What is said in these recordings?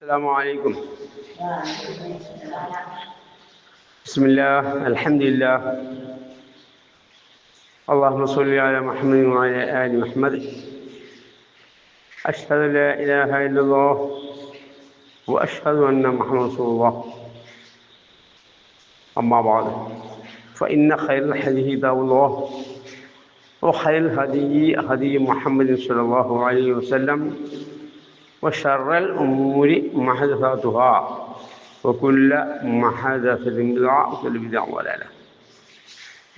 السلام عليكم. بسم الله الحمد لله اللهم صل على محمد وعلى آل محمد. أشهد أن لا إله إلا الله وأشهد أن محمد رسول الله. أما بعد فإن خير الحديث كتاب الله وخير الهدي هدي محمد صلى الله عليه وسلم وشر الأمور محدثاتها وكل محدثة بدعة وكل بدعة ضلالة.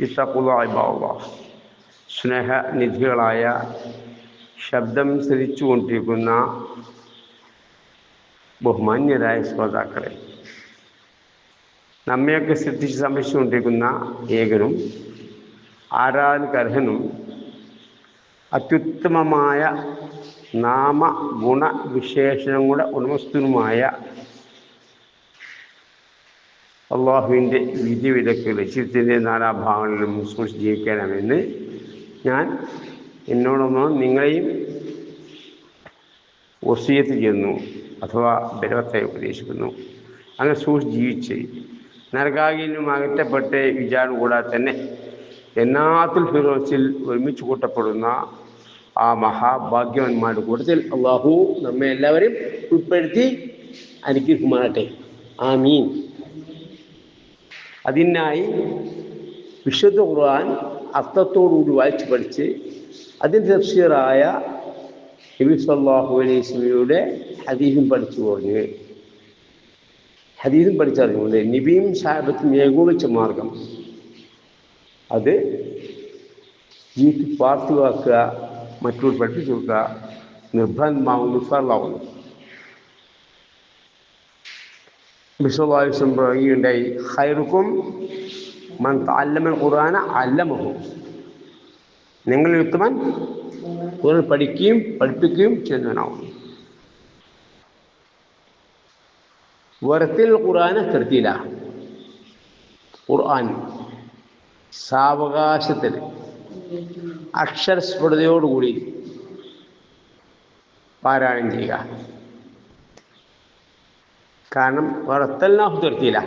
ഇത്തഖുള്ള ഇബാദല്ലാഹ്. സ്നേഹനിധികളായ ശബ്ദം ശ്രവിച്ചുകൊണ്ടിരിക്കുന്ന ബഹുമാന്യരായ ശ്രോതാക്കളെ, നമ്മയൊക്കെ ശ്രദ്ധിച്ച് സംരക്ഷിച്ചുകൊണ്ടിരിക്കുന്ന ഏകനും ആരാധനകർഹനും അത്യുത്തമമായ നാമഗുണവിശേഷണങ്ങളുടെ ഉടമസ്ഥനുമായ അള്ളാഹുവിൻ്റെ വിധിവിലക്കുകൾ ചിത്രത്തിൻ്റെ നാനാഭാഗങ്ങളിലും സൂക്ഷിച്ച് ജീവിക്കണമെന്ന് ഞാൻ എന്നോടൊന്നും നിങ്ങളെയും വസിയത്ത് ചെയ്യുന്നു, അഥവാ ബലവത്തായി ഉപദേശിക്കുന്നു. അങ്ങനെ സൂക്ഷിച്ച് ജീവിച്ച് നരകാകിലും അകറ്റപ്പെട്ട് വിചാരം കൂടാതെ തന്നെ ജന്നാത്തുൽ ഫിർദൗസിൽ ഒരുമിച്ച് കൂട്ടപ്പെടുന്ന ആ മഹാഭാഗ്യവന്മാരുടെ കൂട്ടത്തിൽ അള്ളാഹു നമ്മെ എല്ലാവരും ഉൾപ്പെടുത്തി അനുഗ്രഹിക്കുമാറാട്ടെ. ആമീൻ. അതിനായി വിശുദ്ധ ഖുർആൻ അർത്ഥത്തോടുകൂടി വായിച്ച് പഠിച്ച് അതിൻ്റെ തഫ്സീറായ നബി സല്ലല്ലാഹു അലൈഹി വസല്ലമയുടെ ഹദീസും പഠിച്ചറിഞ്ഞുകൊണ്ട് നബിയും സഹാബത്തും ഏകോപിച്ച മാർഗം അത് ജീവിതത്തിൽ പാർത്തുവാക്കുക, മറ്റുള്ളവർ പഠിപ്പിച്ചു കൊടുക്കുക നിർബന്ധമാവുന്നു, ഫർളാവുന്നു. വിശ്വാസം പറയുകയുണ്ടായി, ഖൈറുക്കും മൻ തഅല്ലമൽ ഖുർആന അല്ലമഹു. നിങ്ങളിൽ ഉത്തമൻ ഖുർആൻ പഠിക്കുകയും പഠിപ്പിക്കുകയും ചെയ്യുന്നവനാവുന്നു. വറത്തിൽ ഖുർആന തർത്തീല. ഖുർആൻ സാവകാശത്തിൽ അക്ഷരസ്ഫുടതയോടുകൂടി പാരായണം ചെയ്യുക. കാരണം വറത്തൽനാഹു തർത്തീല.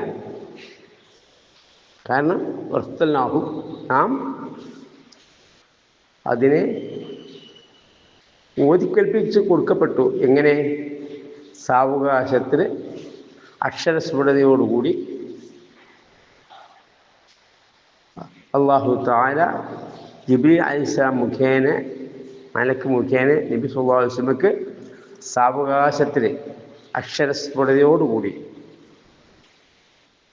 കാരണം വറത്തൽനാഹു നാം അതിനെ ഓതിക്കൽപ്പിച്ച് കൊടുക്കപ്പെട്ടു. എങ്ങനെ? സാവകാശത്തിൽ അക്ഷരസ്ഫുടതയോടുകൂടി അല്ലാഹു തആല ജിബ്രീൽ അലൈഹിസ്സലാം മുഖേന, മലക്ക് മുഖേന നബി സല്ലല്ലാഹു അലൈഹി വസല്ലമക്ക് സാവകാശത്തിൽ അക്ഷരസ്ഫുടതയോടുകൂടി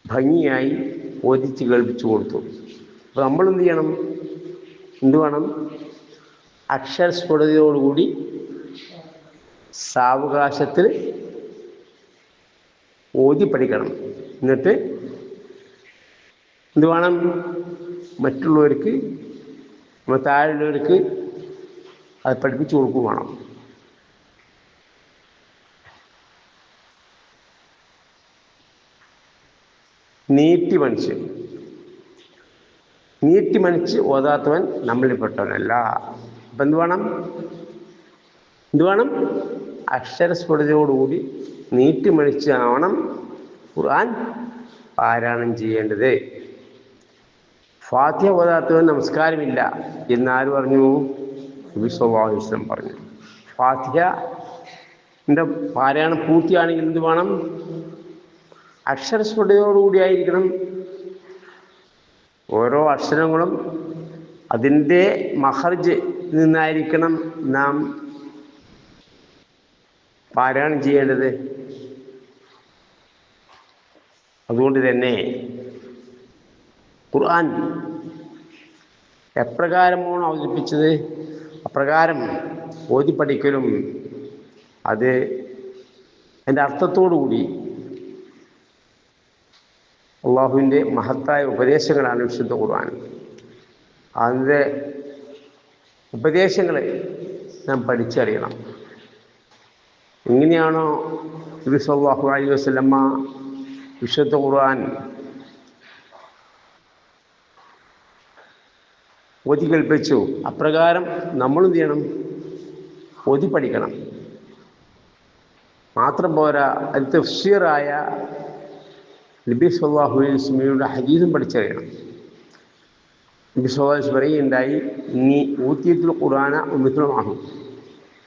ഭംഗിയായി ഓദിച്ച് കേൾപ്പിച്ചു കൊടുത്തു. അപ്പോൾ നമ്മളെന്ത് ചെയ്യണം? വേണം? അക്ഷരസ്ഫുടതയോടുകൂടി സാവകാശത്തിൽ ഓതി പഠിക്കണം. എന്നിട്ട് എന്ത് വേണം? മറ്റുള്ളവർക്ക്, നമ്മൾ താഴെയുള്ളവർക്ക് അത് പഠിപ്പിച്ചു കൊടുക്കുക വേണം. നീട്ടി മണിച്ച് ഓതാത്തവൻ നമ്മളിൽപ്പെട്ടവനല്ല. അപ്പം എന്ത് വേണം? അക്ഷരസ്ഫുടതയോടുകൂടി നീട്ടിമണിച്ചാവണം ഖുർആൻ പാരായണം ചെയ്യേണ്ടത്. ഫാത്തിഹ ഓതാത്തവൻ നമസ്കാരമില്ല എന്നാര് പറഞ്ഞു? നബി സല്ലല്ലാഹു അലൈഹി വസല്ലം പറഞ്ഞു. ഫാത്തിഹയുടെ പാരായണം പൂർത്തിയാണെങ്കിൽ എന്ത് വേണം? അക്ഷരസ്ഫുടതയോടുകൂടിയായിരിക്കണം. ഓരോ അക്ഷരങ്ങളും അതിൻ്റെ മഖർജ് നിന്നായിരിക്കണം നാം പാരായണം ചെയ്യേണ്ടത്. അതുകൊണ്ട് തന്നെ ഖുർആൻ എപ്രകാരമാണ് അവതരിപ്പിച്ചത് അപ്രകാരം ഓതി പഠിക്കലും അത് അതിൻ്റെ അർത്ഥത്തോടുകൂടി അള്ളാഹുവിൻ്റെ മഹത്തായ ഉപദേശങ്ങളാണ് വിശുദ്ധ ഖുർആൻ. അതിൻ്റെ ഉപദേശങ്ങൾ നാം പഠിച്ചറിയണം. എങ്ങനെയാണോ നബി സല്ലല്ലാഹു അലൈഹി വസല്ലമ വിശുദ്ധ ഖുർആൻ ഓതി കൽപ്പിച്ചു, അപ്രകാരം നമ്മളെന്ത് ചെയ്യണം? ഓതി പഠിക്കണം. മാത്രം പോരാ, അത് തഫ്സീറായ നബി സല്ലല്ലാഹു അലൈഹി വസല്ലമയുടെ ഹദീസും പഠിച്ചറിയണം. നബി സല്ലല്ലാഹു അലൈഹി വസല്ലം പറയുകയുണ്ടായി, ഇന്നീ ഊതീതുൽ ഖുർആന വമിത്ലുഹു,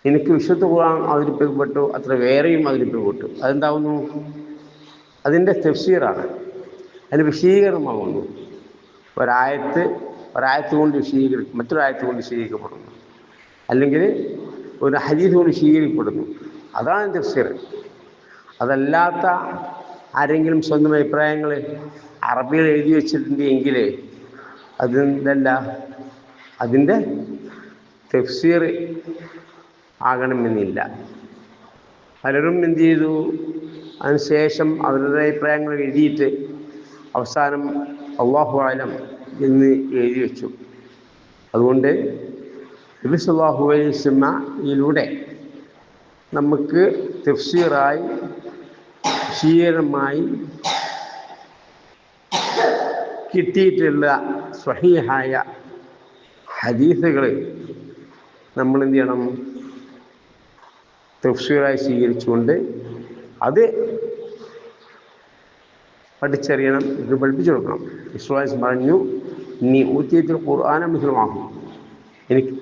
എനിക്ക് വിശുദ്ധ ഖുർആൻ അവതരിപ്പിക്കപ്പെട്ടു, അത്ര വേറെയും അവതരിപ്പിക്കപ്പെട്ടു. അതെന്താവുന്നു? അതിൻ്റെ തഫ്സീറാണ്, അതിന് വിശദീകരണമാകുന്നു. ഒരായത്ത് കൊണ്ട് വിശദീകരിക്കും, മറ്റൊരായത്ത് കൊണ്ട് വിശദീകരിക്കപ്പെടുന്നു, അല്ലെങ്കിൽ ഒരു ഹദീസ് കൊണ്ട് വിശദീകരിക്കപ്പെടുന്നു. അതാണ് തഫ്സീർ. അതല്ലാത്ത ആരെങ്കിലും സ്വന്തം അഭിപ്രായങ്ങൾ അറബിയിൽ എഴുതി വെച്ചിട്ടുണ്ട് എങ്കിൽ അതെന്തല്ല, അതിൻ്റെ തഫ്സീർ ആകണമെന്നില്ല. പലരും എന്ത് ചെയ്തു, അതിനുശേഷം അവരുടെ അഭിപ്രായങ്ങൾ എഴുതിയിട്ട് അവസാനം അല്ലാഹു അഅലം എന്ന് എഴുതി വെച്ചു. അതുകൊണ്ട് നബി സല്ലല്ലാഹു അലൈഹി വസല്ലമയിലൂടെ നമുക്ക് തഫ്സീറായി വിശദീകരണമായി കിട്ടിയിട്ടുള്ള സ്വഹീഹായ ഹദീസുകൾ നമ്മൾ എന്ത് ചെയ്യണം? തഫ്സീറായി സ്വീകരിച്ചുകൊണ്ട് അത് പഠിച്ചറിയണം, ഇത് പഠിപ്പിച്ചു കൊടുക്കണം. വിശ്വാസം പറഞ്ഞു, ഇനി ഊതീതുൽ ഖുർആന മിസ്ലുഹു, എനിക്ക്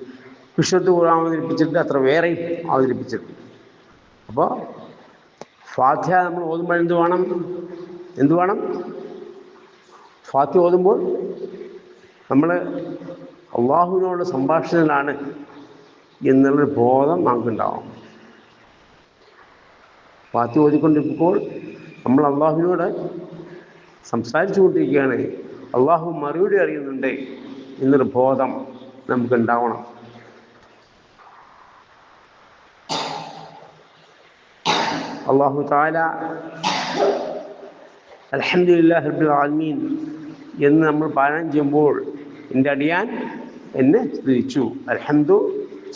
വിശുദ്ധ ഖുർആൻ അവതരിപ്പിച്ചിട്ട് അത്ര വേറെയും അവതരിപ്പിച്ചിട്ടുണ്ട്. അപ്പോൾ ഫാത്തിഹ നമ്മൾ ഓതുമ്പോൾ എന്ത് വേണം? ഫാത്തിഹ ഓതുമ്പോൾ നമ്മൾ അള്ളാഹുവിനോട് സംഭാഷണത്തിലാണ് എന്നുള്ളൊരു ബോധം നമുക്കുണ്ടാവും. ഫാത്തിഹ ഓതിക്കൊണ്ടിരിക്കുമ്പോൾ നമ്മൾ അള്ളാഹുവിനോട് സംസാരിച്ചു കൊണ്ടിരിക്കുകയാണ്, അള്ളാഹു മറുപടി അറിയുന്നുണ്ട് എന്നൊരു ബോധം നമുക്കുണ്ടാവണം. അല്ലാഹു തആല അൽഹംദുലില്ലാഹി റബ്ബിൽ ആലമീൻ എന്ന് നമ്മൾ പാരായണം ചെയ്യുമ്പോൾ എൻ്റെ അടിയാൻ എന്നെ സ്തുതിച്ചു. അൽഹംദു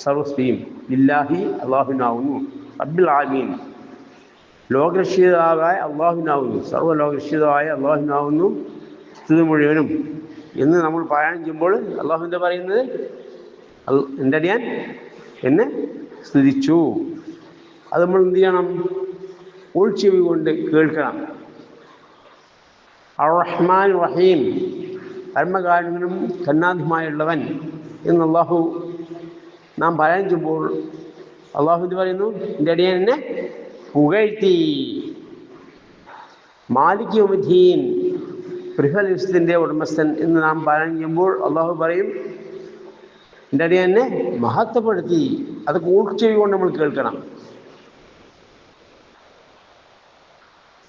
സർവസ്തുതിയും ലില്ലാഹി, അള്ളാഹുവിനാവുന്നു, റബ്ബിൽ ആലമീൻ ലോകരക്ഷിതാവായ അള്ളാഹുവിനാവുന്നു, സർവ്വലോകരക്ഷിതാവായ അള്ളാഹുവിനാവുന്നു സ്തുതി മുഴുവനും എന്ന് നമ്മൾ പാരായണം ചെയ്യുമ്പോൾ അള്ളാഹു എന്താ പറയുന്നത്? എൻ്റെ അടിയാൻ എന്നെ സ്തുതിച്ചു. അത് നമ്മൾ എന്ത് ചെയ്യണം? ഉൾച്ചെവി കൊണ്ട് കേൾക്കണം. അർ-റഹ്മാൻ റഹീം, പരമകാരുണ്യനും കരുണാധിമായുള്ളവൻ എന്ന് അള്ളാഹു നാം പാരായണം ചെയ്യുമ്പോൾ അള്ളാഹു എന്ത് പറയുന്നു? എൻ്റെ അടിയാൻ എന്നെ പുകഴ്ത്തി. മാലിക് യൗമിദ്ദീൻ, പ്രതിഫലത്തിന്റെ ഉടമസ്ഥൻ എന്ന് നാം പാരായണം ചെയ്യുമ്പോൾ അള്ളാഹു പറയും, എൻ്റെ അടിയാൻ എന്നെ മഹത്വപ്പെടുത്തി. അത് ഉൾച്ചെവി കൊണ്ട് നമ്മൾ കേൾക്കണം.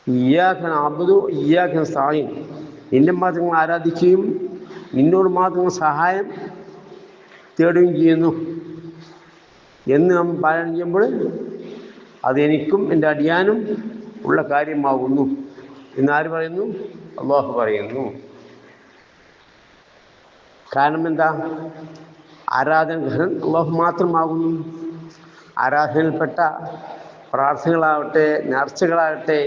ഇയ്യാക നഅ്ബുദു ഇയ്യാക നസ്തഈൻ, നിന്നെ മാത്രം ആരാധിക്കുകയും നിന്നോട് മാത്രം സഹായം തേടുകയും ചെയ്യുന്നു എന്ന് നാം പാരായണം ചെയ്യുമ്പോൾ അതെനിക്കും എൻ്റെ അടിയാനും ഉള്ള കാര്യമാകുന്നു എന്നാര് പറയുന്നു? അല്ലാഹു പറയുന്നു. കാരണം എന്താ? ആരാധനഗ്രഹൻ അല്ലാഹു മാത്രമാകുന്നു. ആരാധനയിൽപ്പെട്ട പ്രാർത്ഥനകളാവട്ടെ, നേർച്ചകളാകട്ടെ,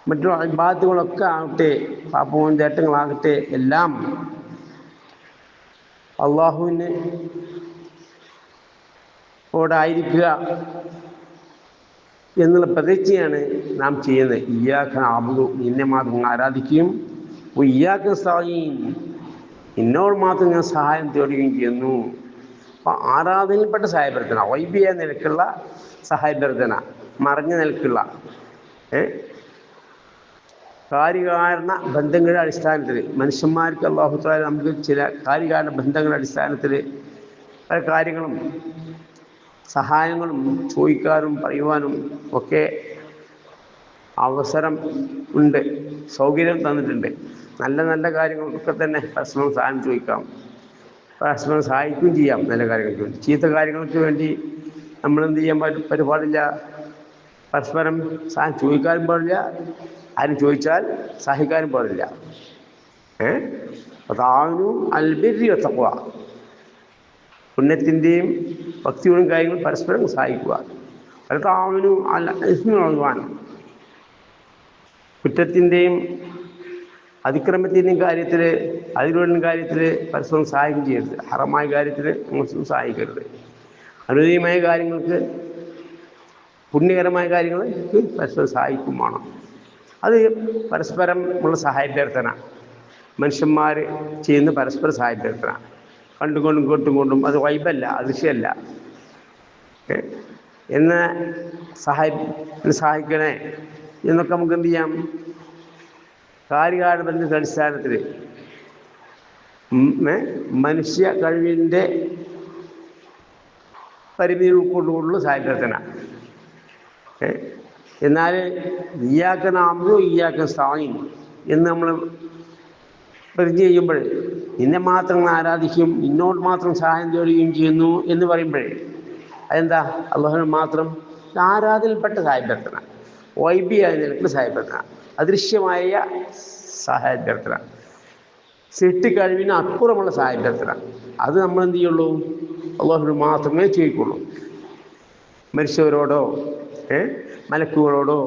മറ്റു ഇബാദത്തുകളൊക്കെ ആകട്ടെ, പാപവും തേട്ടങ്ങളാകട്ടെ, എല്ലാം അള്ളാഹുവിന് ഓടായിരിക്കുക എന്നുള്ള പ്രതിജ്ഞയാണ് നാം ചെയ്യുന്നത്. ഇയ്യാക നഅ്ബുദു, നിന്നെ മാത്രം ആരാധിക്കുകയും, ഇയ്യാക നസ്തഈൻ, നിന്നോട് മാത്രം ഞാൻ സഹായം തേടുകയും ചെയ്യുന്നു. അപ്പോൾ ആരാധനയിൽപ്പെട്ട സഹായപ്രാർത്ഥന, വൈബിയ നിലക്കുള്ള സഹായപ്രാർത്ഥന, മറഞ്ഞ നിലക്കുള്ള കാര്യകാരണ ബന്ധങ്ങളുടെ അടിസ്ഥാനത്തിൽ മനുഷ്യന്മാർക്ക് അല്ലാഹു തആല നമുക്ക് ചില കാര്യകാരണ ബന്ധങ്ങളുടെ അടിസ്ഥാനത്തിൽ പല കാര്യങ്ങളും സഹായങ്ങളും ചോദിക്കാനും പറയുവാനും ഒക്കെ അവസരം ഉണ്ട്, സൗകര്യം തന്നിട്ടുണ്ട്. നല്ല നല്ല കാര്യങ്ങൾക്കൊക്കെ തന്നെ പരസ്പരം സഹായം ചോദിക്കാം, പരസ്പരം സഹായിക്കുകയും ചെയ്യാം. നല്ല കാര്യങ്ങൾക്ക് വേണ്ടി, ചീത്ത കാര്യങ്ങൾക്ക് വേണ്ടി നമ്മളെന്ത് ചെയ്യാൻ പാടില്ല? പരസ്പരം സഹായം ചോദിക്കാനും പാടില്ല, ആരും ചോദിച്ചാൽ സഹായിക്കാനും പാടില്ല. അതാനു അൽ ബിർരി വത്തഖ്വ, പുണ്യത്തിൻ്റെയും ഭക്തിയുടെയും കാര്യങ്ങൾ പരസ്പരം സഹായിക്കുക. അതാനു അൽ ഇസ്മി വൽ ഉദ്വാൻ, കുറ്റത്തിൻ്റെയും അതിക്രമത്തിൻ്റെയും കാര്യത്തിൽ, അതിരുടെ കാര്യത്തിൽ പരസ്പരം സഹായം ചെയ്യരുത്. ഹറമായ കാര്യത്തിൽ നമ്മൾ സഹായിക്കരുത്. അനുദീയമായ കാര്യങ്ങൾക്ക് പുണ്യകരമായ കാര്യങ്ങൾക്ക് പരസ്പരം സഹായിക്കും വേണം. അത് പരസ്പരം ഉള്ള സഹായഭ്യർത്ഥന, മനുഷ്യന്മാർ ചെയ്യുന്ന പരസ്പര സഹായഭ്യർത്ഥന, കണ്ടുകൊണ്ടും കേട്ടുകൊണ്ടും, അത് വൈബല്ല, അദൃശ്യമല്ല. എന്നെ സഹായിക്കണേ എന്നൊക്കെ നമുക്ക് എന്ത് ചെയ്യാം? കാര്യകാരണത്തിൻ്റെ അടിസ്ഥാനത്തിൽ മനുഷ്യ കഴിവിൻ്റെ പരിധി ഉൾക്കൊണ്ടുകൊണ്ടുള്ള സഹായഭ്യർത്ഥന. എന്നാൽ ഇയ്യാക്ക നഅ്ബുദു ഇയ്യാക്ക നസ്തഈൻ എന്ന് നമ്മൾ പ്രതിജ്ഞ ചെയ്യുമ്പോൾ നിന്നെ മാത്രം ആരാധിക്കും, നിന്നോട് മാത്രം സഹായം തേടുകയും ചെയ്യുന്നു എന്ന് പറയുമ്പോഴേ അതെന്താ? അള്ളാഹുവിനെ മാത്രം ആരാധനയിൽപ്പെട്ട സഹായഭ്യർത്ഥന, വൈബിയായ നിലക്കുള്ള സഹായഭ്യർത്ഥന, അദൃശ്യമായ സഹായഭ്യർത്ഥന, സൃഷ്ടിക്കഴിവിന് അപ്പുറമുള്ള സഹായഭ്യർത്ഥന. അത് നമ്മൾ എന്ത് ചെയ്യുള്ളൂ? അള്ളാഹുവിന് മാത്രമേ ചെയ്യിക്കുള്ളൂ. മരിച്ചവരോടോ മലക്കുകളോടോ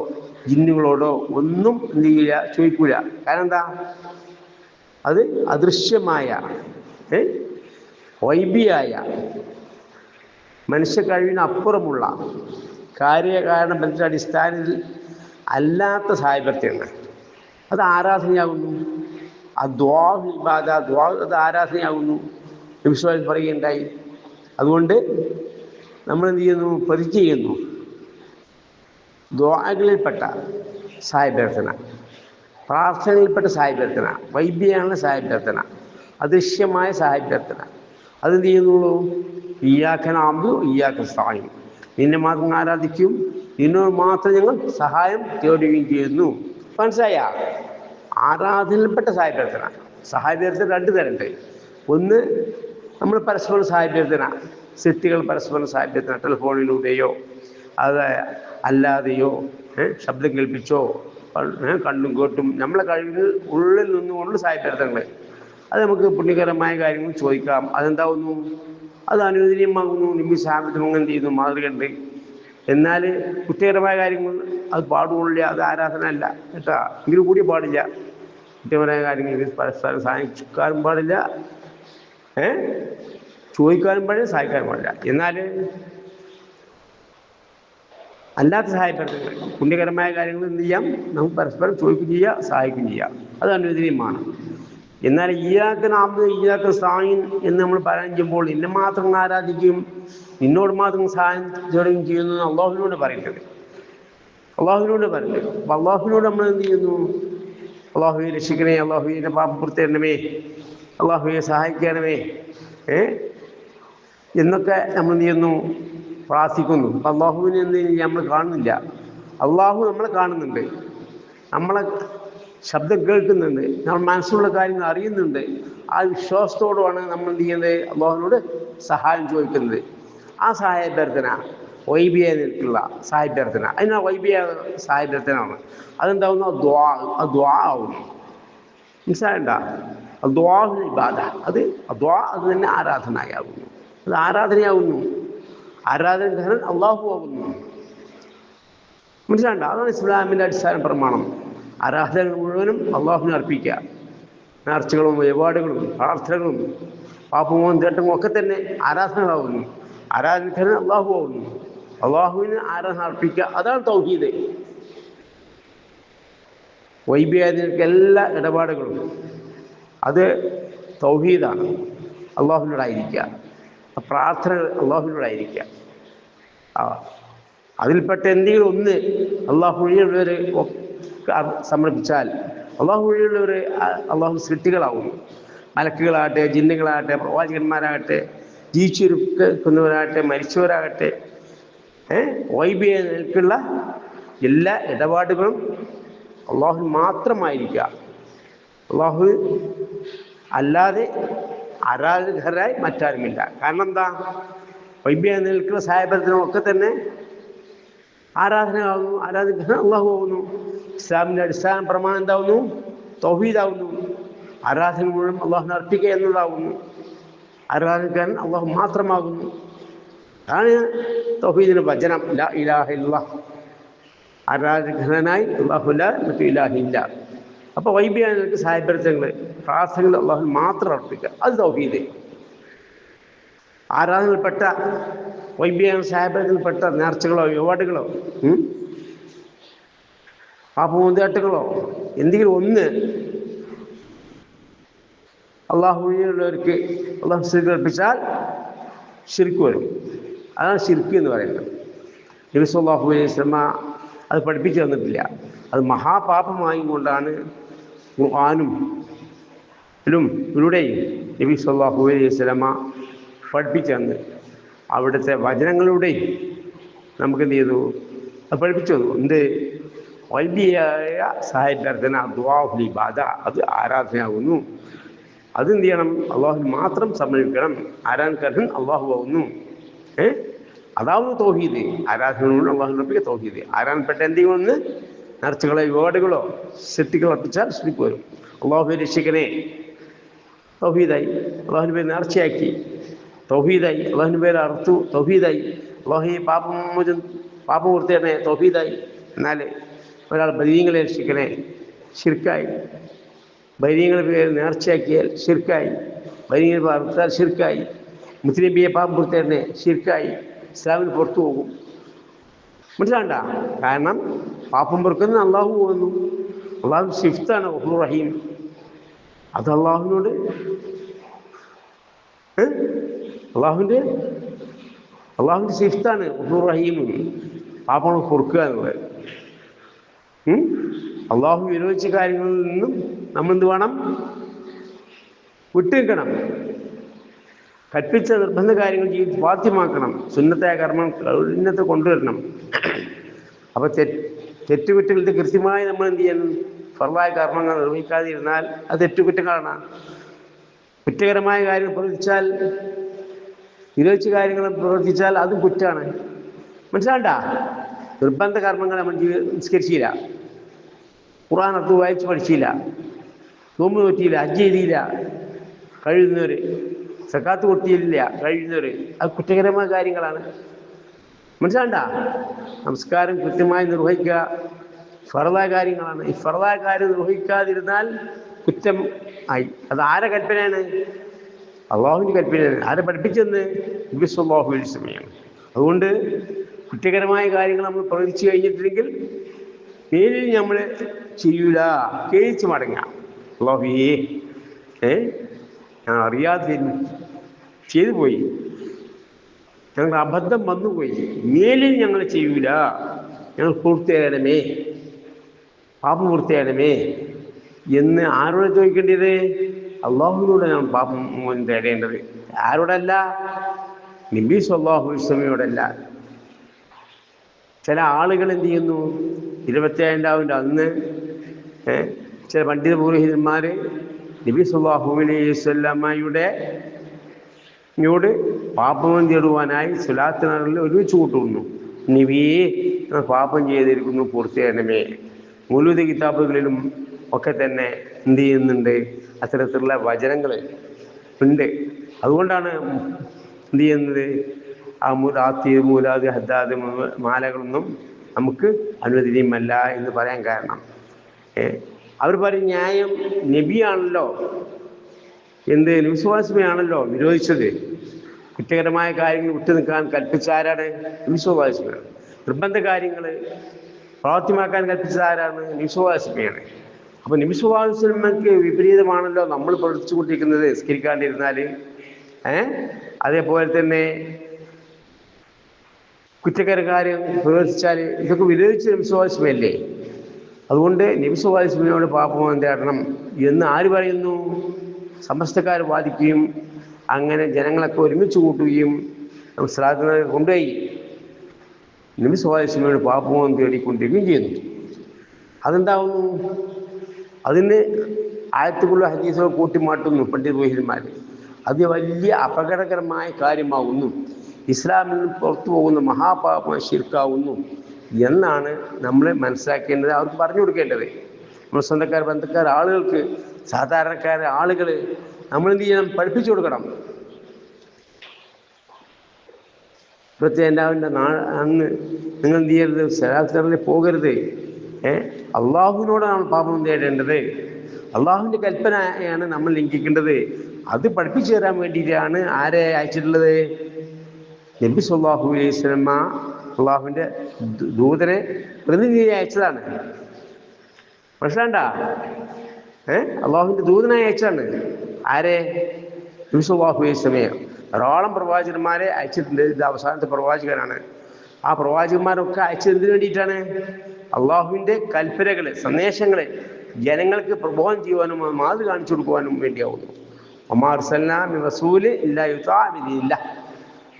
ജിന്നുകളോടോ ഒന്നും എന്ത് ചെയ്യില്ല, ചോദിക്കൂല. കാരണം എന്താ? അത് അദൃശ്യമായ വൈബിയായ മനുഷ്യ കഴിവിന് അപ്പുറമുള്ള കാര്യകാരണ ബന്ധത്തിന്റെ അടിസ്ഥാനത്തിൽ അല്ലാത്ത സഹായഭ്യർത്ഥനയാണ്. അത് ആരാധനയാകുന്നു. അത് ആരാധനയാകുന്നു. വിശ്വാസം പറയുകയുണ്ടായി. അതുകൊണ്ട് നമ്മൾ എന്ത് ചെയ്യുന്നു? പ്രതിജ്ഞ ചെയ്യുന്നു. ദുആകളിൽപ്പെട്ട സഹായഭ്യർത്ഥന, പ്രാർത്ഥനയിൽപ്പെട്ട സഹായഭ്യർത്ഥന, വൈബിയാണ് സഹായഭ്യർത്ഥന, അദൃശ്യമായ സഹായഭ്യർത്ഥന. അതെന്ത് ചെയ്യുന്നുള്ളൂ? ഇയ്യാക്ക നഅ്ബുദു ഇയ്യാക്ക നസ്തഈൻ, നിന്നെ മാത്രം ആരാധിക്കും, നിന്നോട് മാത്രം ഞങ്ങൾ സഹായം തേടുകയും ചെയ്യുന്നു. മനസ്സിലായ? ആരാധനയിൽപ്പെട്ട സഹായഭ്യർത്ഥന. സഹായഭ്യർത്ഥന രണ്ട് തരമുണ്ട്. ഒന്ന് നമ്മൾ പരസ്പര സഹായഭ്യർത്ഥന, സൃഷ്ടികൾ പരസ്പരം സഹായഭ്യർത്ഥന, ടെലിഫോണിലൂടെയോ അത് അല്ലാതെയോ ശബ്ദം കേൾപ്പിച്ചോ കണ്ടും കേട്ടും നമ്മളെ കഴിവിന് ഉള്ളിൽ നിന്നുകൊണ്ടുള്ള സഹായഭ്യർത്ഥനകൾ. അത് നമുക്ക് പുണ്യകരമായ കാര്യങ്ങൾ ചോദിക്കാം. അതെന്താവുന്നു? അത് അനുവദനീയമാകുന്നു. നബി സ്വഹാബത്തും എന്ത് ചെയ്യുന്നു? മാതൃകയുണ്ട്. എന്നാൽ കുറ്റകരമായ കാര്യങ്ങൾ അത് പാടുകൊള്ളില്ല, അത് ആരാധന അല്ല കേട്ടാ. എങ്കിലും കൂടി പാടില്ല. കുറ്റകരമായ കാര്യങ്ങൾ പരസ്പരം സഹായിക്കാനും പാടില്ല, ചോദിക്കാനും പാടില്ല, സഹായിക്കാനും പാടില്ല. എന്നാൽ അല്ലാത്ത സഹായഭ്യർത്ഥനകൾ, പുണ്യകരമായ കാര്യങ്ങൾ എന്ത് ചെയ്യാം? നമുക്ക് പരസ്പരം ചോദിക്കുകയും ചെയ്യാം, സഹായിക്കുകയും ചെയ്യാം. അത് അനുവദനീയമാണ്. എന്നാൽ ഇയ്യാക്ക നഅ്ബുദു ഇയ്യാക്ക നസ്തഈൻ എന്ന് നമ്മൾ പാരായണം ചെയ്യുമ്പോൾ നിന്നെ മാത്രം ആരാധിക്കും, നിന്നോട് മാത്രം സഹായം തേടുകയും ചെയ്യുന്നു അള്ളാഹുവിനോട് പറയുന്നത്. അള്ളാഹുവിനോട് പറയുന്നത്. അപ്പം അള്ളാഹുവിനോട് നമ്മൾ എന്ത് ചെയ്യുന്നു? അള്ളാഹുവെ രക്ഷിക്കണേ, അള്ളാഹുവിനെ പാപം പുറത്തേണമേ, അള്ളാഹുവെ സഹായിക്കണമേ എന്നൊക്കെ നമ്മൾ എന്ത് ചെയ്യുന്നു? പ്രാർത്ഥിക്കുന്നു. അപ്പം അള്ളാഹുവിനെ എന്ത് നമ്മൾ കാണുന്നില്ല, അള്ളാഹു നമ്മളെ കാണുന്നുണ്ട്, നമ്മളെ ശബ്ദം കേൾക്കുന്നുണ്ട്, നമ്മൾ മനസ്സിലുള്ള കാര്യങ്ങൾ അറിയുന്നുണ്ട്. ആ വിശ്വാസത്തോടുമാണ് നമ്മൾ എന്ത് ചെയ്യുന്നത്? അള്ളാഹുവിനോട് സഹായം ചോദിക്കുന്നത്. ആ സഹായഭ്യർത്ഥന വൈബിയായ നിൽക്കുള്ള സഹായഭ്യർത്ഥന, അതിനാ വൈബിയായ സഹായഭ്യർത്ഥനയാണ്. അതെന്താവുന്നു? ദ്വാ ആവുന്നു. മനസ്സിലായണ്ട? ദ്വാഹുൽ ഇബാദ, അത് തന്നെ ആരാധനയാകുന്നു. അത് ആരാധനയാകുന്നു. ആരാധനക്കാരൻ അള്ളാഹു ആകുന്നു. മനസ്സിലാണ്ട? അതാണ് ഇസ്ലാമിൻ്റെ അടിസ്ഥാന പ്രമാണം. ആരാധന മുഴുവനും അള്ളാഹുവിനെ അർപ്പിക്കുക. നേർച്ചകളും വഴിപാടുകളും പ്രാർത്ഥനകളും പാപവും തേട്ടവും ഒക്കെ തന്നെ ആരാധനകളാകുന്നു. ആരാധനക്കാരൻ അള്ളാഹു ആകുന്നു. അള്ളാഹുവിന് ആരാധന അർപ്പിക്കുക, അതാണ് തൗഹീദ്. വൈബിയായതിനൊക്കെ എല്ലാ ഇടപാടുകളും അത് തൗഹീദാണ്. അള്ളാഹുവിനോടായിരിക്കുക, പ്രാർത്ഥനകൾ അള്ളാഹുവിനോടായിരിക്കുക. അതിൽപ്പെട്ട എന്തെങ്കിലും ഒന്ന് അള്ളാഹു വഴിയുള്ളവർ സമർപ്പിച്ചാൽ അള്ളാഹു വഴിയുള്ളവർ അള്ളാഹു സൃഷ്ടികളാവുന്നു. മലക്കുകളാകട്ടെ, ജിന്നുകളാകട്ടെ, പ്രവാചകന്മാരാകട്ടെ, ജീവിച്ചിരിക്കുന്നവരാകട്ടെ, മരിച്ചവരാകട്ടെ, വൈബിയ നിൽക്കുള്ള എല്ലാ ഇടപാടുകളും അള്ളാഹു മാത്രമായിരിക്കുക. അള്ളാഹു അല്ലാതെ ആരാധകരായി മറ്റാരുമില്ല. കാരണം എന്താ? വൈബിയ നിൽക്കുന്ന സഹായഭ്യർത്ഥനകളൊക്കെ തന്നെ ആരാധനയാകുന്നു. ആരാധകൻ അള്ളാഹു ആകുന്നു. ഇസ്ലാമിൻ്റെ അടിസ്ഥാന പ്രമാണം എന്താവുന്നു? തൗഹീദാവുന്നു. ആരാധന മുഴുവൻ അള്ളാഹുവിനെ അർപ്പിക്കുക എന്നുള്ളതാകുന്നു. ആരാധകൻ അള്ളാഹു മാത്രമാകുന്നു. അതാണ് തൗഹീദിൻ്റെ വചനം. ലാ ഇലാഹ ഇല്ലല്ലാഹ്, ആരാധകനായി അള്ളാഹുല്ല, മറ്റു ഇലാഹില്ല. അപ്പോൾ വൈബിയാനക്ക് സഹായഭ്യർത്ഥനകൾ, പ്രാർത്ഥനകൾ അള്ളാഹുവിന് മാത്രം അർപ്പിക്കുക, അത് തൗഹീദ്. ആരാധനയിൽപ്പെട്ട വൈബിയാണ് സാഹിബത്തിൽപ്പെട്ട നേർച്ചകളോ യുവാടുകളോ പാപമൂന്തേട്ടുകളോ എന്തെങ്കിലും ഒന്ന് അള്ളാഹുവിനുള്ളവർക്ക് അള്ളാഹു ശിർക്ക് കൽപ്പിച്ചാൽ ശിർക്ക് വരും. അതാണ് ശിർക്ക് എന്ന് പറയുന്നത്. നബി സല്ലല്ലാഹു അലൈഹി വസല്ലമ അത് പഠിപ്പിച്ചു തന്നിട്ടില്ല. അത് മഹാപാപമായി കൊണ്ടാണ് ഖുർആനും ഇവിടെയും നബി സല്ലല്ലാഹു അലൈഹി വസല്ലമ പഠിപ്പിച്ചു തന്ന് അവിടുത്തെ വചനങ്ങളുടെയും നമുക്ക് എന്ത് ചെയ്തു അത് പഠിപ്പിച്ചു തന്നു. എന്ത് വൈബിയായ സാഹിത്യാർത്ഥന ദുആഉൽ ഇബാദ, അത് ആരാധനയാകുന്നു. അതെന്ത് ചെയ്യണം? അള്ളാഹുവിന് മാത്രം സമർപ്പിക്കണം. ആരാധനക്കാരൻ അള്ളാഹു ആകുന്നു. അതാവുന്നു തൗഹീദ്. ആരാധനയോട് അള്ളാഹുവിനെ തൗഹീദ്. ആരാധനപ്പെട്ട എന്തെങ്കിലും ഒന്ന് നേർച്ചകളോ വിവാടുകളോ ശക്തികൾ അർപ്പിച്ചാൽ ശരിക്ക് വരും. അള്ളാഹുവിനെ രക്ഷിക്കണേ, തൗഹീദായി. അള്ളാഹുവിന് പേര് നേർച്ചയാക്കി, തൗഹീദായി. അള്ളാഹുവിന് പേര് അറുത്തു, തൗഹീദായി. അള്ളാഹു പാപം വൃത്തിയണേ, തൗഹീദായി. എന്നാൽ ഒരാൾ ബദരീങ്ങളെ രക്ഷിക്കണേ, ശിർക്കായി. ബദരീങ്ങളെ പേര് നേർച്ചയാക്കിയാൽ ശിർക്കായി. ബദരീങ്ങളെ അറുത്താൽ ശിർക്കായി. മുസ്ലിംബിയെ പാപം വൃത്തിയണേ, ശിർക്കായി. ഇസ്ലാമിന് പുറത്തു പോകും. മനസ്സിലാണ്ട? കാരണം പാപം പൊറുക്കുന്ന അള്ളാഹു പോകുന്നു. അള്ളാഹു ഷിഫ്റ്റാണ് ഗഫൂർ റഹീം. അത് അള്ളാഹുവിനോട് അള്ളാഹുവിൻ്റെ ഷിഫ്റ്റാണ് ഗഫൂർ റഹീം. പാപങ്ങൾ പൊറുക്കുക എന്നുള്ളത്. അള്ളാഹു വിരോധിച്ച കാര്യങ്ങളിൽ നിന്നും നമ്മളെന്ത് വേണം? വിട്ടുനിൽക്കണം. കൽപ്പിച്ച നിർബന്ധ കാര്യങ്ങൾ ജീവിതത്തിൽ ബാധ്യമാക്കണം. സുന്നത്തായ കർമ്മം ഇന്നത്തെ കൊണ്ടുവരണം. അപ്പോൾ തെറ്റുകുറ്റങ്ങളുടെ കൃത്യമായി നമ്മൾ എന്ത് ചെയ്യണം? ഫർളായ കർമ്മങ്ങൾ നിർവഹിക്കാതിരുന്നാൽ അത് തെറ്റുകുറ്റങ്ങളാണ്. കുറ്റകരമായ കാര്യം പ്രവർത്തിച്ചാൽ, വിരോധിച്ച കാര്യങ്ങൾ പ്രവർത്തിച്ചാൽ അതും കുറ്റമാണ്. മനസ്സിലാണ്ട? നിർബന്ധ കർമ്മങ്ങൾ നമ്മൾ നിസ്കരിച്ചില്ല, ഖുർആൻ അർത്ഥം വായിച്ച് പഠിച്ചില്ല, നോമ്പ് നോറ്റിയില്ല, ഹജ്ജ് ചെയ്തില്ല കഴിയുന്നവർ, സക്കാത്ത് കൊടുത്തില്ല കഴിയുന്നവർ, അത് കുറ്റകരമായ കാര്യങ്ങളാണ്. മനസ്സിലാണ്ട? നമസ്കാരം കൃത്യമായി നിർവഹിക്കുക ഫർളായ കാര്യങ്ങളാണ്. ഈ ഫർളായ കാര്യം നിർവഹിക്കാതിരുന്നാൽ കുറ്റം ആയി. അത് ആരെ കൽപ്പനയാണ്? അള്ളാഹുവിൻ്റെ കൽപ്പനയാണ്. ആരെ പഠിപ്പിച്ചെന്ന്? നബി സല്ലല്ലാഹു അലൈഹി വസല്ലമയാണ്. അതുകൊണ്ട് കുറ്റകരമായ കാര്യങ്ങൾ നമ്മൾ പ്രവർത്തിച്ചു കഴിഞ്ഞിട്ടുണ്ടെങ്കിൽ പേരിൽ നമ്മൾ ചെയ്യൂല, കേഴിച്ച് മടങ്ങാം. അള്ളാഹുവേ ഞാൻ അറിയാതെ ചെയ്തു പോയി, ഞങ്ങളുടെ അബദ്ധം വന്നുപോയി, മേലിൽ ഞങ്ങൾ ചെയ്യൂല, ഞങ്ങൾ പൂർത്തിയാകണമേ, പാപം പൂർത്തിയാകണമേ എന്ന് ആരോടെ ചോദിക്കേണ്ടത്? അള്ളാഹുവിനോട് ഞാൻ പാപം തേടേണ്ടത്. ആരോടല്ല? നബി സല്ലല്ലാഹു അലൈഹി വസല്ലമയോടല്ല. ചില ആളുകൾ എന്ത് ചെയ്യുന്നു? 27 അന്ന് ചില പണ്ഡിത പുരോഹിതന്മാർ നബി സല്ലല്ലാഹു അലൈഹി വസല്ലമയുടെ ോട് പാപം തേടുവാനായി സ്വലാത്തിനറിൽ ഒരുമിച്ച് കൂട്ടുന്നു. നബിയെ പാപം ചെയ്തിരിക്കുന്നു, പൂർത്തിയാകണമേ. മൗലൂദ് കിതാബുകളിലും ഒക്കെ തന്നെ എന്ത് ചെയ്യുന്നുണ്ട്? അത്തരത്തിലുള്ള വചനങ്ങൾ ഉണ്ട്. അതുകൊണ്ടാണ് എന്ത് ചെയ്യുന്നത്? ആ മൂലാദ് ഹദ്ദാദ് മാലകളൊന്നും നമുക്ക് അനുവദനീയമല്ല എന്ന് പറയാൻ കാരണം അവർ പറയും ന്യായം നബിയാണല്ലോ, എന്ത് വിശ്വാസമയാണല്ലോ വിരോധിച്ചത്. കുറ്റകരമായ കാര്യങ്ങൾ വിട്ടു നിൽക്കാൻ കൽപ്പിച്ച ആരാണ്? വിശ്വാസമയാണ്. നിർബന്ധ കാര്യങ്ങൾ പ്രാവർത്തികമാക്കാൻ കൽപ്പിച്ചത് ആരാണ്? വിശ്വാസമയാണ്. അപ്പോൾ വിശ്വാസമയ്ക്ക് വിപരീതമാണല്ലോ നമ്മൾ പ്രവർത്തിച്ചുകൊണ്ടിരിക്കുന്നത് നിസ്കരിക്കാണ്ടിരുന്നാൽ. അതേപോലെ തന്നെ കുറ്റകര കാര്യം പ്രവർത്തിച്ചാൽ ഇതൊക്കെ വിരോധിച്ച വിശ്വാസമല്ലേ. അതുകൊണ്ട് നബി സല്ലല്ലാഹു അലൈഹി വസല്ലമയോട് പാപം തേടണം എന്ന് ആര് പറയുന്നു? സമസ്തക്കാർ വാദിക്കുകയും അങ്ങനെ ജനങ്ങളൊക്കെ ഒരുമിച്ച് കൂട്ടുകയും സ്വലാത്തിനെ കൊണ്ടുപോയി നബി സല്ലല്ലാഹു അലൈഹി വസല്ലമയോട് പാപം തേടിക്കൊണ്ടിരിക്കുകയും ചെയ്യുന്നു. അതെന്താവുന്നു? അതിന് ആയത്തുകളോ ഹദീസോ കൂട്ടിമാട്ടുന്നു പണ്ഡിത പുരോഹിതന്മാർ. അത് വലിയ അപകടകരമായ കാര്യമാകുന്നു, ഇസ്ലാമിൽ നിന്ന് പുറത്തു പോകുന്ന മഹാപാപം ശിർക്കാവുന്നു എന്നാണ് നമ്മൾ മനസ്സിലാക്കേണ്ടത്, അവർക്ക് പറഞ്ഞു കൊടുക്കേണ്ടത്. നമ്മൾ സ്വന്തക്കാർ, ബന്ധക്കാർ, ആളുകൾക്ക്, സാധാരണക്കാരെ ആളുകൾ നമ്മളെന്ത് ചെയ്യണം? പഠിപ്പിച്ചു കൊടുക്കണം. 27 അന്ന് നിങ്ങൾ എന്ത് ചെയ്യരുത്? സ്വലാത്തിനറിൽ പോകരുത്. അള്ളാഹുവിനോട് നമ്മൾ പാപം തേടേണ്ടത്. അള്ളാഹുവിൻ്റെ കൽപ്പനയാണ് നമ്മൾ ലംഘിക്കേണ്ടത്. അത് പഠിപ്പിച്ചു തരാൻ വേണ്ടിയിട്ടാണ് ആരെ അയച്ചിട്ടുള്ളത്? നബി സല്ലല്ലാഹു അലൈഹി വസല്ലമ അള്ളാഹുവിൻ്റെ ദൂതനെ പ്രതിനിധി അയച്ചതാണ്. മനസ്സിലാണ്ട? അള്ളാഹുവിൻ്റെ ദൂതനായി അയച്ചാണ്. ആരെ? നബി സല്ലല്ലാഹു അലൈഹി വസല്ലമയെ. ധാരാളം പ്രവാചകന്മാരെ അയച്ചിട്ടുണ്ട്. ഇത് അവസാനത്തെ പ്രവാചകനാണ്. ആ പ്രവാചകന്മാരൊക്കെ അയച്ചത് എന്തിനു വേണ്ടിയിട്ടാണ്? അള്ളാഹുവിൻ്റെ കൽപ്പനകൾ, സന്ദേശങ്ങൾ ജനങ്ങൾക്ക് പ്രബോധനം ചെയ്യുവാനും മാതൃ കാണിച്ചു കൊടുക്കുവാനും വേണ്ടിയാവുന്നു. വമാ അർസൽനാ മിൻ റസൂലിൻ ഇല്ലാ യുത്വാഅ ബിഇذനില്ലാഹ്.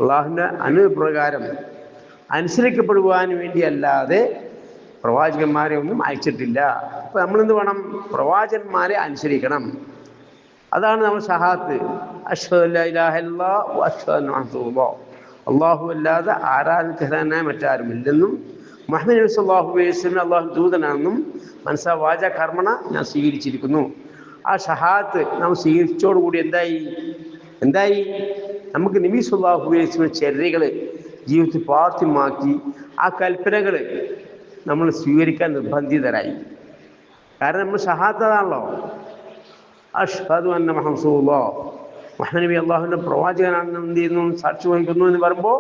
അള്ളാഹുവിൻ്റെ അനുപ്രകാരം അനുസരിക്കപ്പെടുവാൻ വേണ്ടിയല്ലാതെ പ്രവാചകന്മാരെ ഒന്നും അയച്ചിട്ടില്ല. അപ്പം നമ്മളെന്ത് വേണം? പ്രവാചകന്മാരെ അനുസരിക്കണം. അതാണ് നമ്മൾ ഷഹാദത്ത്. അശ്ഹദു അല്ലാ ഇലാഹ ഇല്ലല്ലാഹ് വ അശ്ഹദു അന്ന മുഹമ്മദൻ റസൂലുള്ളാഹ്. അള്ളാഹു അല്ലാതെ ആരാധനക്കർഹനായ മറ്റാരുമില്ലെന്നും മുഹമ്മദ് നബി സല്ലല്ലാഹു അലൈഹി വസല്ലം അള്ളാഹു ദൂതനാണെന്നും മനസ്സാ വാച കർമ്മണ ഞാൻ സ്വീകരിച്ചിരിക്കുന്നു. ആ ഷഹാദത്ത് നാം സ്വീകരിച്ചോടുകൂടി എന്തായി? നമുക്ക് നബി സല്ലല്ലാഹു അലൈഹി വസല്ലം ചര്യകൾ ജീവിതത്തിൽ പ്രാവർത്തികമാക്കി ആ കൽപ്പനകൾ നമ്മൾ സ്വീകരിക്കാൻ നിർബന്ധിതരായി. കാരണം നമ്മൾ ഷഹാദത്താണല്ലോ. അഷ്ഹദു അന്ന മുഹമ്മദൻ റസൂലുള്ളാഹ്, മുഹമ്മദ് നബി അള്ളാഹുവിൻ്റെ പ്രവാചകനാണെന്ന് എന്ത് ചെയ്യുന്നു? സാക്ഷി വഹിക്കുന്നു എന്ന് പറയുമ്പോൾ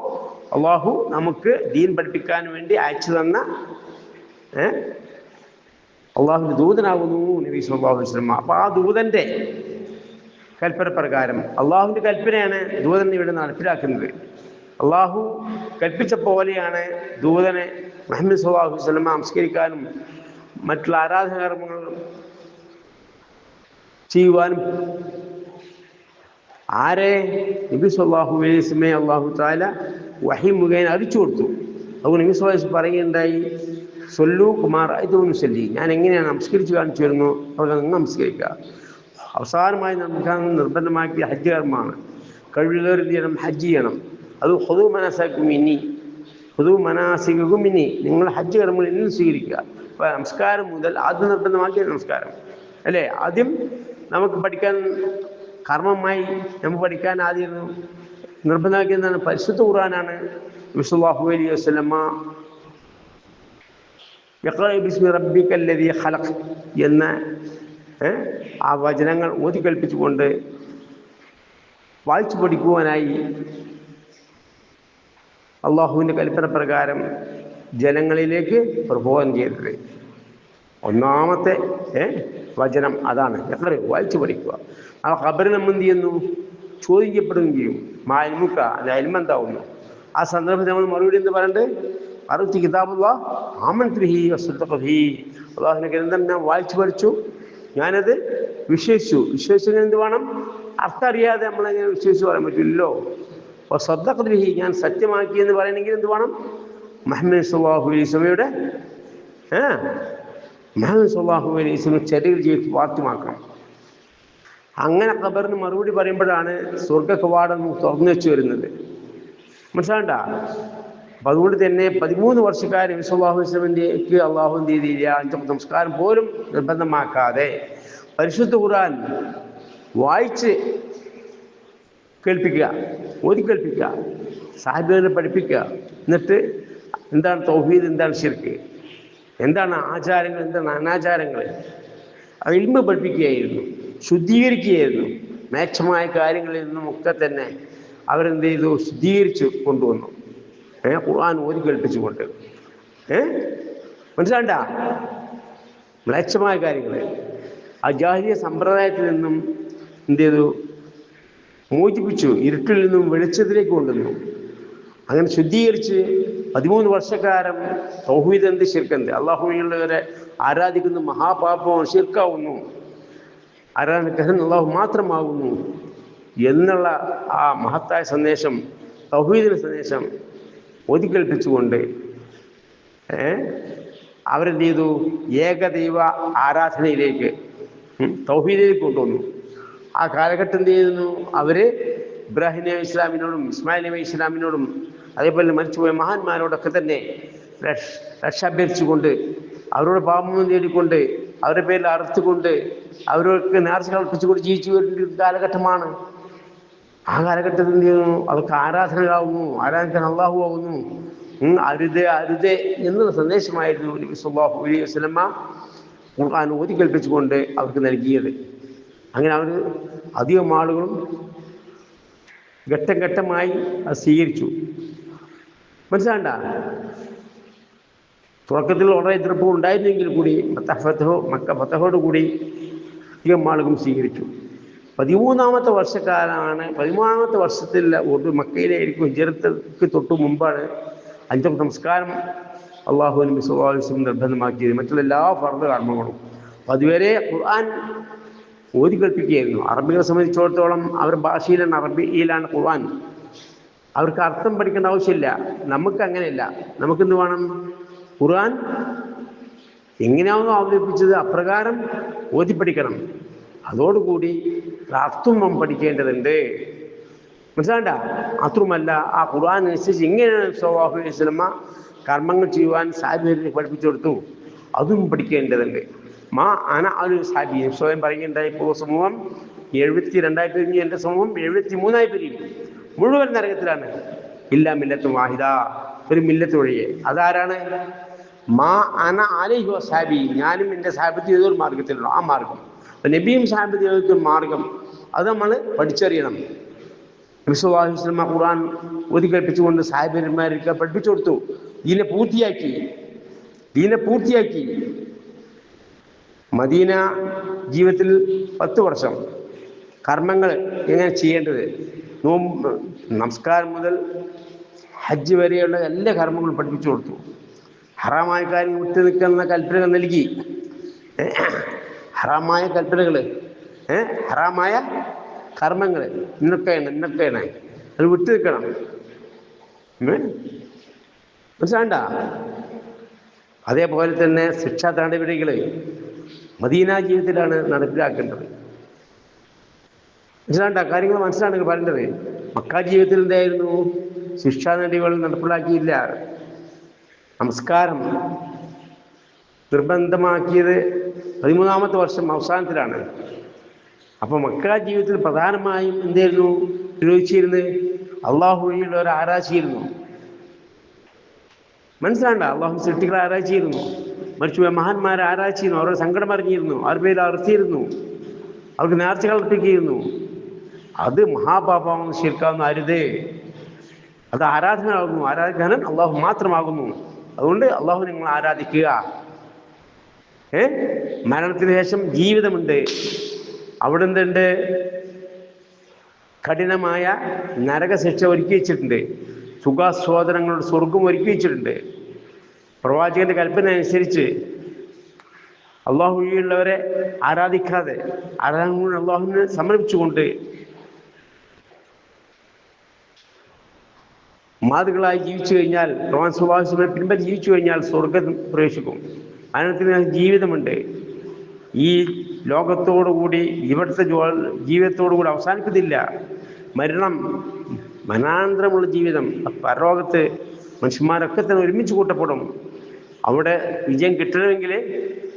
അള്ളാഹു നമുക്ക് ദീൻ പഠിപ്പിക്കാൻ വേണ്ടി അയച്ചു തന്ന അള്ളാഹുവിൻ്റെ ദൂതനാകുന്നു നബി സല്ലല്ലാഹു അലൈഹി വസല്ലം. അപ്പോൾ ആ ദൂതൻ്റെ കൽപ്പന പ്രകാരം, അള്ളാഹുവിൻ്റെ കൽപ്പനയാണ് ദൂതൻ ഇവിടെ നടപ്പിലാക്കുന്നത്. അള്ളാഹു കൽപ്പിച്ച പോലെയാണ് ദൂതനെ മുഹമ്മദ് സല്ലല്ലാഹു അലൈഹി വസല്ലം നമസ്കരിക്കാനും മറ്റുള്ള ആരാധനാകർമ്മങ്ങൾ ചെയ്യുവാനും ആരെ? നബി സല്ലല്ലാഹു അലൈഹി വസല്ലമയെ അല്ലാഹു തആല വഹി മുഖേന അറിയിച്ചു കൊടുത്തു. അതുകൊണ്ട് നബി സല്ലല്ലാഹു അലൈഹി വസല്ലം പറയുകയുണ്ടായി, സൊല്ലു കുമാർ ഐതുൻ സല്ലി, ഞാൻ എങ്ങനെയാണ് നമസ്കരിച്ച് കാണിച്ചു വരുന്നു അവിടെ നിങ്ങൾ നമസ്കരിക്കുക. അവസാനമായി നമുക്ക് നിർബന്ധമാക്കിയ ഹജ്ജ് കർമ്മമാണ്. കഴിവുള്ളവർ എന്ത് ചെയ്യണം? ഹജ്ജ് ചെയ്യണം. അത് ഖുദൂ മനാസികക്കും മിന്നി, നിങ്ങൾ ഹജ്ജ് കർമ്മങ്ങൾ ഇന്നും സ്വീകരിക്കുക. അപ്പോൾ നമസ്കാരം മുതൽ ആദ്യം നിർബന്ധമാക്കിയ നമസ്കാരം അല്ലേ? ആദ്യം നമുക്ക് പഠിക്കാൻ കർമ്മമായി നമുക്ക് പഠിക്കാൻ ആദ്യം നിർബന്ധമാക്കിയതാണ് പരിശുദ്ധ ഖുർആനാണ്. നബി സല്ലല്ലാഹു അലൈഹി വസല്ലമ ഇഖ്റഅ ബിസ്മി റബ്ബിക്കല്ലദീ ഖലഖ് എന്ന ആ വചനങ്ങൾ ഓതി കൽപ്പിച്ചുകൊണ്ട് വായിച്ചു പഠിക്കുവാനായി അള്ളാഹുവിൻ്റെ കൽപ്പന പ്രകാരം ജനങ്ങളിലേക്ക് പ്രബോധനം ചെയ്തത്. ഒന്നാമത്തെ വചനം അതാണ്. വായിച്ചു പഠിക്കുക. ആ ഖബറിൽ നമ്മൾ എന്ത് ചെയ്യുന്നു? ചോദിക്കപ്പെടുകയും ചെയ്യും. മാൽമുക്ക അത് അൽമെന്താവുന്നു. ആ സന്ദർഭത്തിൽ നമ്മൾ മറുപടി എന്ത് പറയണ്ട്? അറുത്തി കിതാബുല്ലാഹ് ആമൻതു ബിഹി വസ്സദ്ദഖതു ബിഹി, അള്ളാഹുവിൻ്റെ ഗ്രന്ഥം ഞാൻ വായിച്ചു പഠിച്ചു, ഞാനത് വിശ്വസിച്ചതിന് എന്ത് വേണം? അർത്ഥം അറിയാതെ നമ്മളെങ്ങനെ വിശ്വസിച്ച് പറയാൻ പറ്റില്ലല്ലോ. വസ്സദ്ദഖതു ബിഹി, ഞാൻ സത്യമാക്കി എന്ന് പറയണമെങ്കിൽ എന്ത് വേണം? മുഹമ്മദ് സല്ലല്ലാഹു അലൈഹി വസല്ലമയുടെ മുഹമ്മദ് സല്ലല്ലാഹു അലൈഹി വസല്ലം ചര്യകൾ ജീവിതത്തിൽ പ്രാപ്തമാക്കണം. അങ്ങനെ ഖബറിന് മറുപടി പറയുമ്പോഴാണ് സ്വർഗ്ഗ കവാടം തുറന്നു വെച്ച് വരുന്നത്. മനസ്സിലാണ്ട? അപ്പം അതുകൊണ്ട് തന്നെ 13 വർഷക്കാർ നബി സല്ലല്ലാഹു അലൈഹി വസല്ലമയിലേക്ക് അള്ളാഹു എന്ത് ചെയ്തില്ല? 5 നമസ്കാരം പോലും നിർബന്ധമാക്കാതെ പരിശുദ്ധ ഖുർആൻ വായിച്ച് കേൾപ്പിക്കുക, ഓതി കേൾപ്പിക്കുക, സാഹിബിനെ പഠിപ്പിക്കുക. എന്നിട്ട് എന്താണ് തൗഹീദ്, എന്താണ് ശിർക്ക്, എന്താണ് ആചാരങ്ങൾ, എന്താണ് അനാചാരങ്ങൾ, അത് ഇൽമ പഠിപ്പിക്കുകയായിരുന്നു, ശുദ്ധീകരിക്കുകയായിരുന്നു. മേച്ഛമായ കാര്യങ്ങളിൽ നിന്നും ഒക്കെ തന്നെ അവരെന്ത് ചെയ്തു? ശുദ്ധീകരിച്ച് കൊണ്ടുവന്നു. ഖുർആൻ ഓതി കേൾപ്പിച്ചുകൊണ്ട്. മനസ്സിലാണ്ട? മ്ലേച്ഛമായ കാര്യങ്ങൾ ആ ജാഹിലിയ സമ്പ്രദായത്തിൽ നിന്നും എന്ത് ചെയ്തു? മോചിപ്പിച്ചു. ഇരുട്ടിൽ നിന്നും വെളിച്ചത്തിലേക്ക് കൊണ്ടുവന്നു. അങ്ങനെ ശുദ്ധീകരിച്ച് 13 വർഷക്കാലം തൗഹീദ് എന്ത്, ശിർക്കെന്ത്, അള്ളാഹുവിനുള്ളവരെ ആരാധിക്കുന്ന മഹാപാപവും ശിർക്കാവുന്നു, ആരാധനക്കർഹൻ അള്ളാഹു മാത്രമാകുന്നു എന്നുള്ള ആ മഹത്തായ സന്ദേശം, തൗഹീദിൻ്റെ സന്ദേശം ഓതിക്കേൽപ്പിച്ചുകൊണ്ട് അവരെന്ത് ചെയ്തു? ഏകദൈവ ആരാധനയിലേക്ക്, തൗഹീദിലേക്ക് കൊണ്ടുവന്നു. ആ കാലഘട്ടം എന്ത് ചെയ്യുന്നു? അവർ ഇബ്രാഹിം നബി ഇസ്ലാമിനോടും ഇസ്മായിൽ നബി ഇസ്ലാമിനോടും അതേപോലെ മരിച്ചുപോയ മഹാന്മാരോടൊക്കെ തന്നെ രക്ഷാഭ്യർത്ഥിച്ചുകൊണ്ട്, അവരോട് പാപം നേടിക്കൊണ്ട്, അവരുടെ പേരിൽ അറുത്തുകൊണ്ട്, അവർക്ക് നേർച്ച കൽപ്പിച്ചുകൊണ്ട് ജീവിച്ചു വരുന്ന കാലഘട്ടമാണ്. ആ കാലഘട്ടത്തിൽ എന്ത് ചെയ്യുന്നു? അവർക്ക് ആരാധനകളാവുന്നു, ആരാധന അള്ളാഹു ആവുന്നു. അരുത് എന്നുള്ള സന്ദേശമായിരുന്നു നബി സല്ലല്ലാഹു അലൈഹി വസല്ലമ ഖുർആൻ ഓതി കേൾപ്പിച്ചുകൊണ്ട് അവർക്ക് നൽകിയത്. അങ്ങനെ അവർ അധികം ആളുകളും ഘട്ടം ഘട്ടമായി അത് സ്വീകരിച്ചു. മനസ്സിലാണ്ട? തുടക്കത്തിൽ വളരെ എതിർപ്പ് ഉണ്ടായിരുന്നെങ്കിൽ കൂടി മക്ക ഫതഹോട് കൂടി അധികം ആളുകളും സ്വീകരിച്ചു. 13-ാമത്തെ വർഷത്തിൽ മക്കയിലായിരിക്കും. ഹിജ്റക്ക് തൊട്ട് മുമ്പാണ് 5 നമസ്കാരം അള്ളാഹു നബി സ്വല്ലല്ലാഹു അലൈഹി വസല്ലം നിർബന്ധമാക്കിയത്, മറ്റുള്ള എല്ലാ ഫർദ് കർമ്മങ്ങളും. അതുവരെ ഖുർആൻ ഓതി കൽപ്പിക്കുകയായിരുന്നു. അറബികളെ സംബന്ധിച്ചിടത്തോളം അവർ അറബിയിലാണ് ഖുർആൻ. അവർക്ക് അർത്ഥം പഠിക്കേണ്ട ആവശ്യമില്ല. നമുക്ക് അങ്ങനെയല്ല. നമുക്കെന്ത് വേണം? ഖുർആൻ എങ്ങനെയാണോ അവതരിപ്പിച്ചത് അപ്രകാരം ഓതി പഠിക്കണം. അതോടുകൂടി അർത്ഥം നാം പഠിക്കേണ്ടതുണ്ട്. മനസ്സിലാണ്ട? മാത്രമല്ല ആ ഖുർആൻ അനുസരിച്ച് എങ്ങനെയാണ് സല്ലല്ലാഹു അലൈഹി വസല്ലം കർമ്മങ്ങൾ ചെയ്യുവാൻ സാഹിബിനെ പഠിപ്പിച്ചു കൊടുത്തു, അതും പഠിക്കേണ്ടതുണ്ട്. സാഹിബി സ്വയം പറയുകയുണ്ടായി, ഇപ്പോൾ സമൂഹം 72 പിരിഞ്ഞ് എൻ്റെ സമൂഹം 73 പിരിയും, മുഴുവൻ നരകത്തിലാണ്. ഇല്ലാ മില്ലത്തും വാഹിദ, ഒരു മില്ലത്ത് ഒഴികെ. അതാരാണ്? അലൈഹി വസഹബി, ഞാനും എൻ്റെ സാഹിബത്ത് ഏതൊരു മാർഗത്തിലുള്ള ആ മാർഗം. നബിയും സാഹിബത്ത് ഏതൊരു മാർഗം, അത് നമ്മൾ പഠിച്ചറിയണം. നബി സല്ലല്ലാഹു അലൈഹി വസല്ലം ഖുർആൻ ഓതി കൽപ്പിച്ചുകൊണ്ട് സാഹിബന്മാർക്ക് പഠിപ്പിച്ചു കൊടുത്തു. ദീനെ പൂർത്തിയാക്കി. മദീന ജീവിതത്തിൽ 10 വർഷം കർമ്മങ്ങൾ എങ്ങനെ ചെയ്യേണ്ടത്, നോമ്പ്, നമസ്കാരം മുതൽ ഹജ്ജ് വരെയുള്ള എല്ലാ കർമ്മങ്ങളും പഠിപ്പിച്ചു കൊടുത്തു. ഹറാമായ കാര്യങ്ങൾ വിട്ടു നിൽക്കുന്ന കൽപ്പനകൾ നൽകി. ഹറാമായ കർമ്മങ്ങൾ ഇന്നൊക്കെയാണ് അത് വിട്ടു നിൽക്കണം. മനസ്സിലാണ്ട? അതേപോലെ തന്നെ ശിക്ഷാ നടപടികൾ മദീന ജീവിതത്തിലാണ് നടപ്പിലാക്കേണ്ടത്. മനസ്സിലാണ്ട? കാര്യങ്ങൾ മനസ്സിലാണെങ്കിൽ പറയേണ്ടത്. മക്ക ജീവിതത്തിൽ എന്തായിരുന്നു? ശിക്ഷാ നടപടികൾ നടപ്പിലാക്കിയില്ല. നമസ്കാരം നിർബന്ധമാക്കിയത് 13-ാമത്തെ വർഷം അവസാനത്തിലാണ്. അപ്പോൾ മക്ക ജീവിതത്തിൽ പ്രധാനമായും എന്തായിരുന്നു ഉപയോഗിച്ചിരുന്നത്? അള്ളാഹു വഴിയുള്ളവരെ ആരാധിച്ചിരുന്നു. മനസ്സിലാണ്ട? അള്ളാഹു സൃഷ്ടികളെ ആരാധിച്ചിരുന്നു. മരിച്ചുപോയ മഹാന്മാരെ ആരാധിച്ചിരുന്നു. അവരുടെ സങ്കടം അറിഞ്ഞിരുന്നു. അവരുടെ പേര് അർത്തിയിരുന്നു. അവർക്ക് നേർച്ചകൾ അർപ്പിക്കുന്നു. അത് മഹാപാപം ശിർക്കാവുന്ന അരുത്. അത് ആരാധനയാകുന്നു. ആരാധിക്കാനും അള്ളാഹു മാത്രമാകുന്നു. അതുകൊണ്ട് അള്ളാഹു നിങ്ങൾ ആരാധിക്കുക. മരണത്തിന് ശേഷം ജീവിതമുണ്ട്. അവിടെ എന്തുണ്ട്? കഠിനമായ നരകശിക്ഷ ഒരുക്കി വെച്ചിട്ടുണ്ട്. സുഖാസ്വാദനങ്ങളുടെ സ്വർഗം ഒരുക്കി വെച്ചിട്ടുണ്ട്. പ്രവാചകന്റെ കൽപ്പന അനുസരിച്ച് അള്ളാഹു വഴിയുള്ളവരെ ആരാധിക്കാതെ ആരാധന അള്ളാഹുവിനെ സമർപ്പിച്ചുകൊണ്ട് മാതൃകളായി ജീവിച്ചു കഴിഞ്ഞാൽ, പ്രവാൻ സ്വഭാവ പിൻപറ്റി ജീവിച്ചു കഴിഞ്ഞാൽ സ്വർഗം പ്രവേശിക്കും. അതിനകത്തിന് ജീവിതമുണ്ട്. ഈ ലോകത്തോടുകൂടി ഇവിടുത്തെ ജീവിതത്തോടുകൂടി അവസാനിക്കത്തില്ല. മരണാനന്തരമുള്ള ജീവിതം, പരലോകത്ത് മനുഷ്യന്മാരൊക്കെ തന്നെ ഒരുമിച്ച് കൂട്ടപ്പെടും. അവിടെ വിജയം കിട്ടണമെങ്കിൽ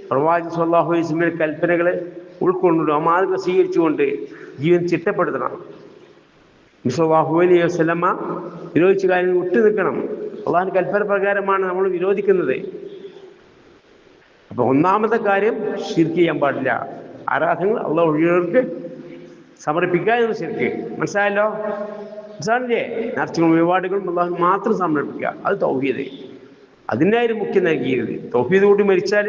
പ്രവാചകൻ സ്വല്ലല്ലാഹു അലൈഹി വസല്ലം കൽപ്പനകൾ ഉൾക്കൊണ്ടു ആ മാതൃക സ്വീകരിച്ചുകൊണ്ട് ജീവിതം ചിട്ടപ്പെടുത്തണം. സ്വല്ലല്ലാഹു അലൈഹി വസല്ലം വിരോധിച്ച കാര്യങ്ങൾ വിട്ടു നിൽക്കണം. അള്ളാഹുവിന്റെ കൽപ്പന പ്രകാരമാണ് നമ്മൾ വിരോധിക്കുന്നത്. അപ്പൊ ഒന്നാമത്തെ കാര്യം ശിർക്ക് ചെയ്യാൻ പാടില്ല. ആരാധനകൾ അള്ളാഹു ഒഴികൾക്ക് സമർപ്പിക്കുക എന്ന് ശിർക്ക്. മനസ്സിലായല്ലോ? മനസ്സിലായില്ലേ? നേർച്ചകളും വഴിപാടുകളും അള്ളാഹു മാത്രം സമർപ്പിക്കുക. അത് തൗഹീദ്. അതിനായിരുന്നു മുഖ്യം നൽകിയത്. തൗഹീദ് കൂടി മരിച്ചാൽ